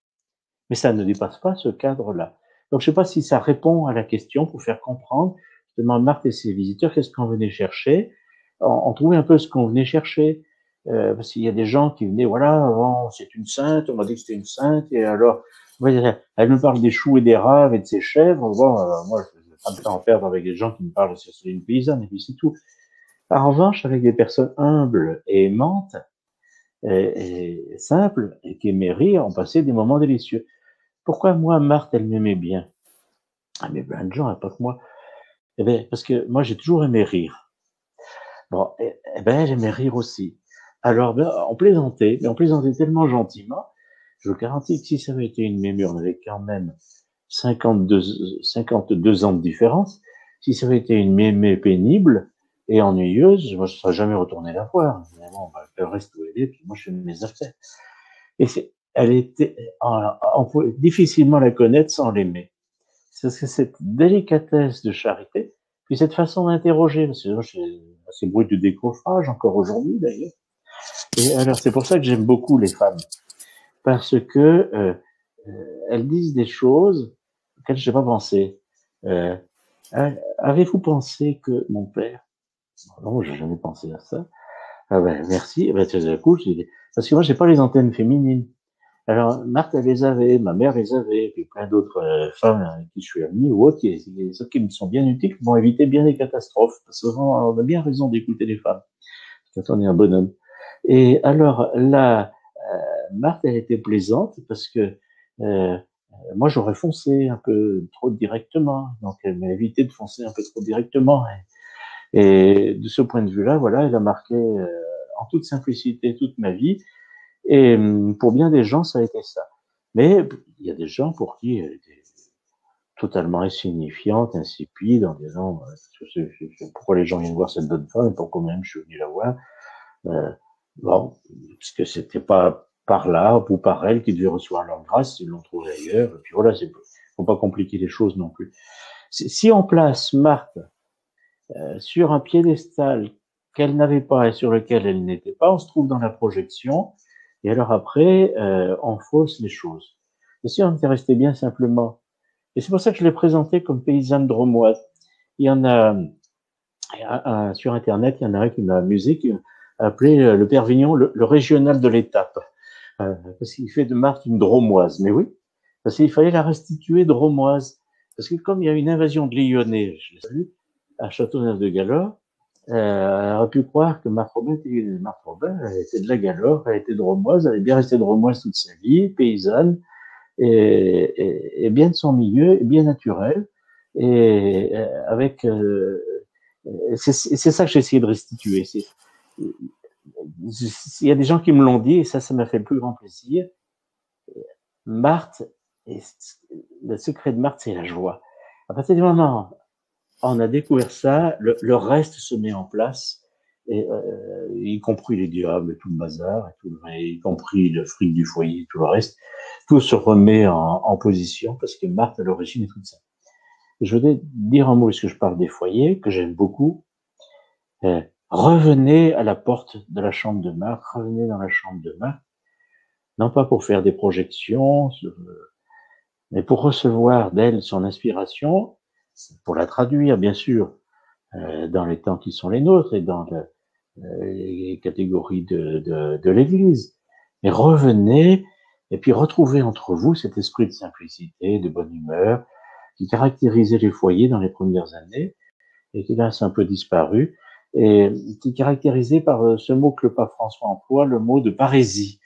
Mais ça ne dépasse pas ce cadre-là. Donc, je ne sais pas si ça répond à la question pour faire comprendre, justement, Marthe et ses visiteurs, qu'est-ce qu'on venait chercher. On trouvait un peu ce qu'on venait chercher. Parce qu'il y a des gens qui venaient, voilà, oh, c'est une sainte, on m'a dit que c'était une sainte, et alors, elle me parle des choux et des raves et de ses chèvres. Bon, moi, je n'ai pas de temps à perdre avec des gens qui me parlent, c'est une paysanne, et puis c'est tout. En revanche, avec des personnes humbles et aimantes, et simple, et qui aimaient rire, ont passé des moments délicieux. Pourquoi moi, Marthe, elle m'aimait bien? Ah, mais plein de gens, pas que moi. Eh ben, parce que moi, j'ai toujours aimé rire. Bon, eh ben, elle aimait rire aussi. Alors, ben, on plaisantait, mais on plaisantait tellement gentiment. Je vous garantis que si ça avait été une mémé, on avait quand même 52 ans de différence. Si ça avait été une mémé pénible et ennuyeuse, moi, je ne serais jamais retourné la voir. Évidemment, elle reste où elle est, puis moi, je fais mes affaires. Et elle était, on pouvait difficilement la connaître sans l'aimer. C'est cette délicatesse de charité, puis cette façon d'interroger, parce que j'ai assez bruit de décoffrage encore aujourd'hui d'ailleurs. Et alors c'est pour ça que j'aime beaucoup les femmes, parce que elles disent des choses auxquelles je n'ai pas pensé. Euh, Avez-vous pensé que mon père? Non, j'ai jamais pensé à ça. Ah ben merci. Ben, c'est cool. Parce que moi j'ai pas les antennes féminines. Alors, Marthe, elle les avait, ma mère les avait, puis plein d'autres femmes avec qui je suis ami ou autres, qui me sont bien utiles, qui vont éviter bien les catastrophes. Parce qu'on a bien raison d'écouter les femmes, quand on est un bonhomme. Et alors, là, Marthe, elle était plaisante parce que moi, j'aurais foncé un peu trop directement. Donc, elle m'a évité de foncer un peu trop directement. Et de ce point de vue-là, voilà, elle a marqué en toute simplicité toute ma vie. Et pour bien des gens, ça a été ça. Mais il y a des gens pour qui elle était totalement insignifiante, insipide, en disant pourquoi les gens viennent voir cette bonne femme et pourquoi même je suis venu la voir. Euh, bon, parce que c'était pas par là ou par elle qu'ils devaient recevoir leur grâce, ils l'ont trouvé ailleurs. Et puis voilà, faut pas compliquer les choses non plus. Si on place Marthe sur un piédestal qu'elle n'avait pas et sur lequel elle n'était pas, on se trouve dans la projection. Et alors après, on fausse les choses. Et si on était resté bien simplement, et c'est pour ça que je l'ai présentée comme paysanne drômoise. Il y en a sur Internet, il y en a un qui m'a amusé, qui a appelé le Père Vignon le régional de l'étape, parce qu'il fait de Marthe une drômoise. Mais oui, parce qu'il fallait la restituer drômoise, parce que comme il y a une invasion de Lyonnais, je l'ai vu, à Châteauneuf-de-Galore, elle aurait pu croire que Marthe Robin elle était de la Galore, elle était drômoise, elle est bien restée drômoise toute sa vie, paysanne, et bien de son milieu, et bien naturelle, et avec c'est ça que j'ai essayé de restituer. Il y a des gens qui me l'ont dit, et ça m'a fait le plus grand plaisir. Marthe, le secret de Marthe, c'est la joie. À partir du moment où on a découvert ça, le reste se met en place, et, y compris les diables, et tout le bazar, y compris le fric du foyer, tout le reste. Tout se remet en position, parce que Marthe, à l'origine, est toute ça. Je voudrais dire un mot, puisque je parle des foyers, que j'aime beaucoup. Revenez à la porte de la chambre de Marthe, revenez dans la chambre de Marthe, non pas pour faire des projections, mais pour recevoir d'elle son inspiration, pour la traduire, bien sûr, dans les temps qui sont les nôtres et dans les catégories de l'Église. Mais revenez et puis retrouvez entre vous cet esprit de simplicité, de bonne humeur, qui caractérisait les foyers dans les premières années et qui là c'est un peu disparu, et qui est caractérisé par ce mot que le pape François emploie, le mot de parésie,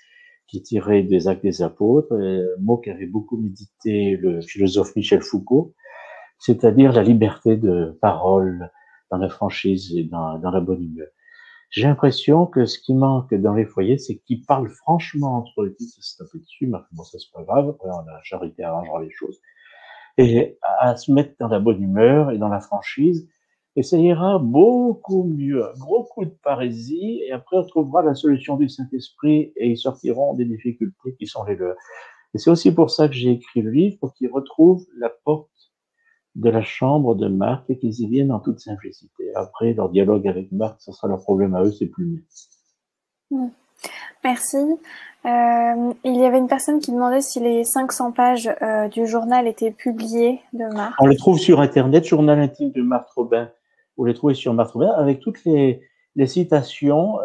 qui est tiré des Actes des Apôtres, mot qu'avait beaucoup médité le philosophe Michel Foucault, c'est-à-dire la liberté de parole dans la franchise et dans la bonne humeur. J'ai l'impression que ce qui manque dans les foyers, c'est qu'ils parlent franchement entre eux, ils se tapent dessus, mais bon, ça c'est pas grave, après la charité arrangera les choses, et à se mettre dans la bonne humeur et dans la franchise, et ça ira beaucoup mieux. Un gros coup de parésie, et après on trouvera la solution du Saint-Esprit, et ils sortiront des difficultés qui sont les leurs. Et c'est aussi pour ça que j'ai écrit le livre, pour qu'ils retrouvent la porte de la chambre de Marthe et qu'ils y viennent en toute simplicité. Après, leur dialogue avec Marthe, ce sera leur problème à eux, c'est plus mieux. Merci. Il y avait une personne qui demandait si les 500 pages du journal étaient publiées de Marthe. On les trouve sur Internet, Journal intime de Marthe Robin. Vous les trouvez sur Marthe Robin avec toutes les citations,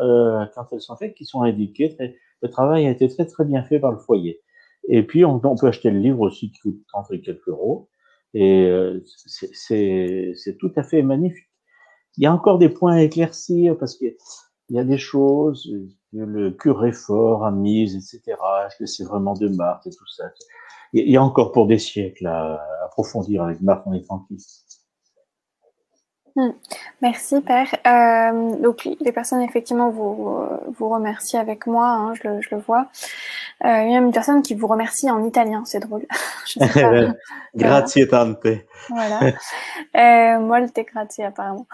quand elles sont faites, qui sont indiquées. Le travail a été très très bien fait par le foyer. Et puis on peut acheter le livre aussi qui coûte 30 et quelques euros. Et c'est tout à fait magnifique. Il y a encore des points à éclaircir parce qu'il y a des choses le curé fort a mise, etc. Est-ce que c'est vraiment de Marthe et tout ça? Il y a encore pour des siècles à approfondir avec Marthe, on est tranquille. Merci, Père. Donc, les personnes, effectivement, vous remercient avec moi, hein, je le vois. Il y a même une personne qui vous remercie en italien, c'est drôle. Je sais pas. Voilà. Grazie tante. Voilà. Molte grazie, apparemment.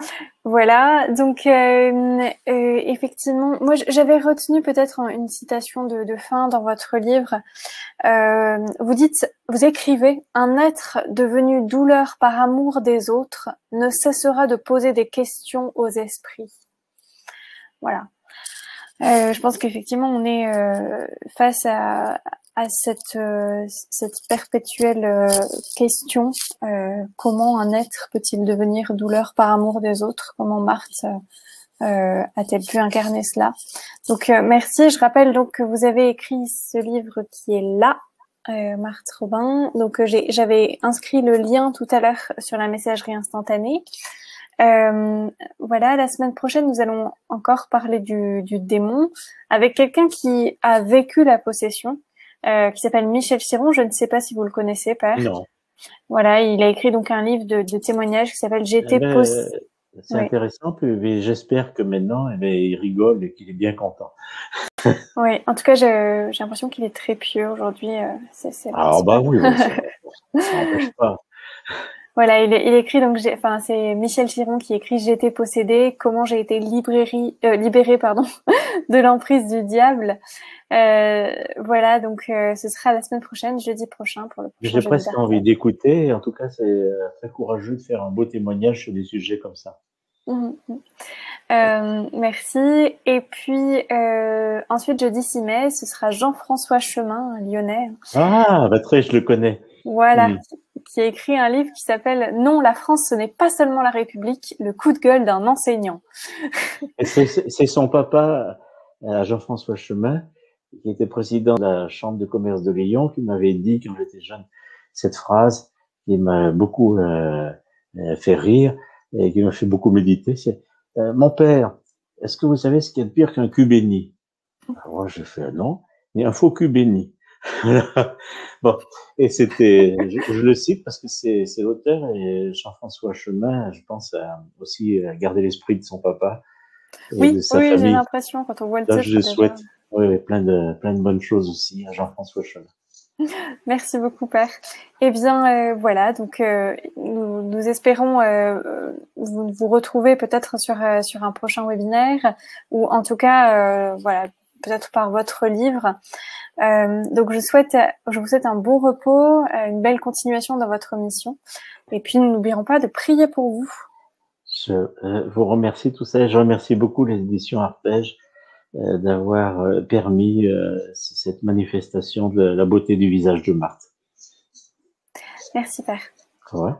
Voilà. Donc, effectivement, moi, j'avais retenu peut-être une citation de fin dans votre livre. Vous écrivez, un être devenu douleur par amour des autres ne cessera de poser des questions aux esprits. Voilà. Je pense qu'effectivement, on est face à cette perpétuelle question. Comment un être peut-il devenir douleur par amour des autres? Comment Marthe a-t-elle pu incarner cela? Donc, merci. Je rappelle donc que vous avez écrit ce livre qui est là, Marthe Robin. Donc, j'avais inscrit le lien tout à l'heure sur la messagerie instantanée. Voilà, la semaine prochaine, nous allons encore parler du démon avec quelqu'un qui a vécu la possession, qui s'appelle Michel Chiron. Je ne sais pas si vous le connaissez, Père. Non. Voilà, il a écrit donc un livre de témoignages qui s'appelle J'étais possédé. C'est intéressant, mais j'espère que maintenant, il rigole et qu'il est bien content. Oui, en tout cas, j'ai l'impression qu'il est très pieux aujourd'hui. Ah bah oui, ça n'empêche pas. Voilà, il écrit donc, c'est Michel Chiron qui écrit J'étais possédé, comment j'ai été libéré, de l'emprise du diable. Voilà, donc ce sera la semaine prochaine, jeudi prochain pour le prochain. J'ai presque envie d'écouter. En tout cas, c'est très courageux de faire un beau témoignage sur des sujets comme ça. Merci. Et puis ensuite, jeudi 6 mai, ce sera Jean-François Chemin, un Lyonnais. Ah, bah très, je le connais. Voilà, qui a écrit un livre qui s'appelle « Non, la France, ce n'est pas seulement la République, le coup de gueule d'un enseignant ». Et c'est son papa, Jean-François Chemin, qui était président de la Chambre de commerce de Lyon, qui m'avait dit quand j'étais jeune cette phrase qui m'a beaucoup fait rire et qui m'a fait beaucoup méditer. C'est mon père, est-ce que vous savez ce qu'il y a de pire qu'un cul béni? Alors moi, je fais non, mais un faux cul béni. Bon, et c'était, je le cite parce que c'est l'auteur et Jean-François Chemin, je pense, a aussi gardé l'esprit de son papa et de sa famille. J'ai l'impression quand on voit le titre. Je souhaite plein de bonnes choses aussi à Jean-François Chemin. Merci beaucoup, Père. Eh bien, voilà, donc nous espérons vous retrouver peut-être sur un prochain webinaire ou en tout cas, voilà, peut-être par votre livre. Donc je vous souhaite un bon repos, une belle continuation dans votre mission. Et puis nous n'oublierons pas de prier pour vous. Je vous remercie tout ça. Je remercie beaucoup les éditions Arpège d'avoir permis cette manifestation de la beauté du visage de Marthe. Merci, Père. Ouais.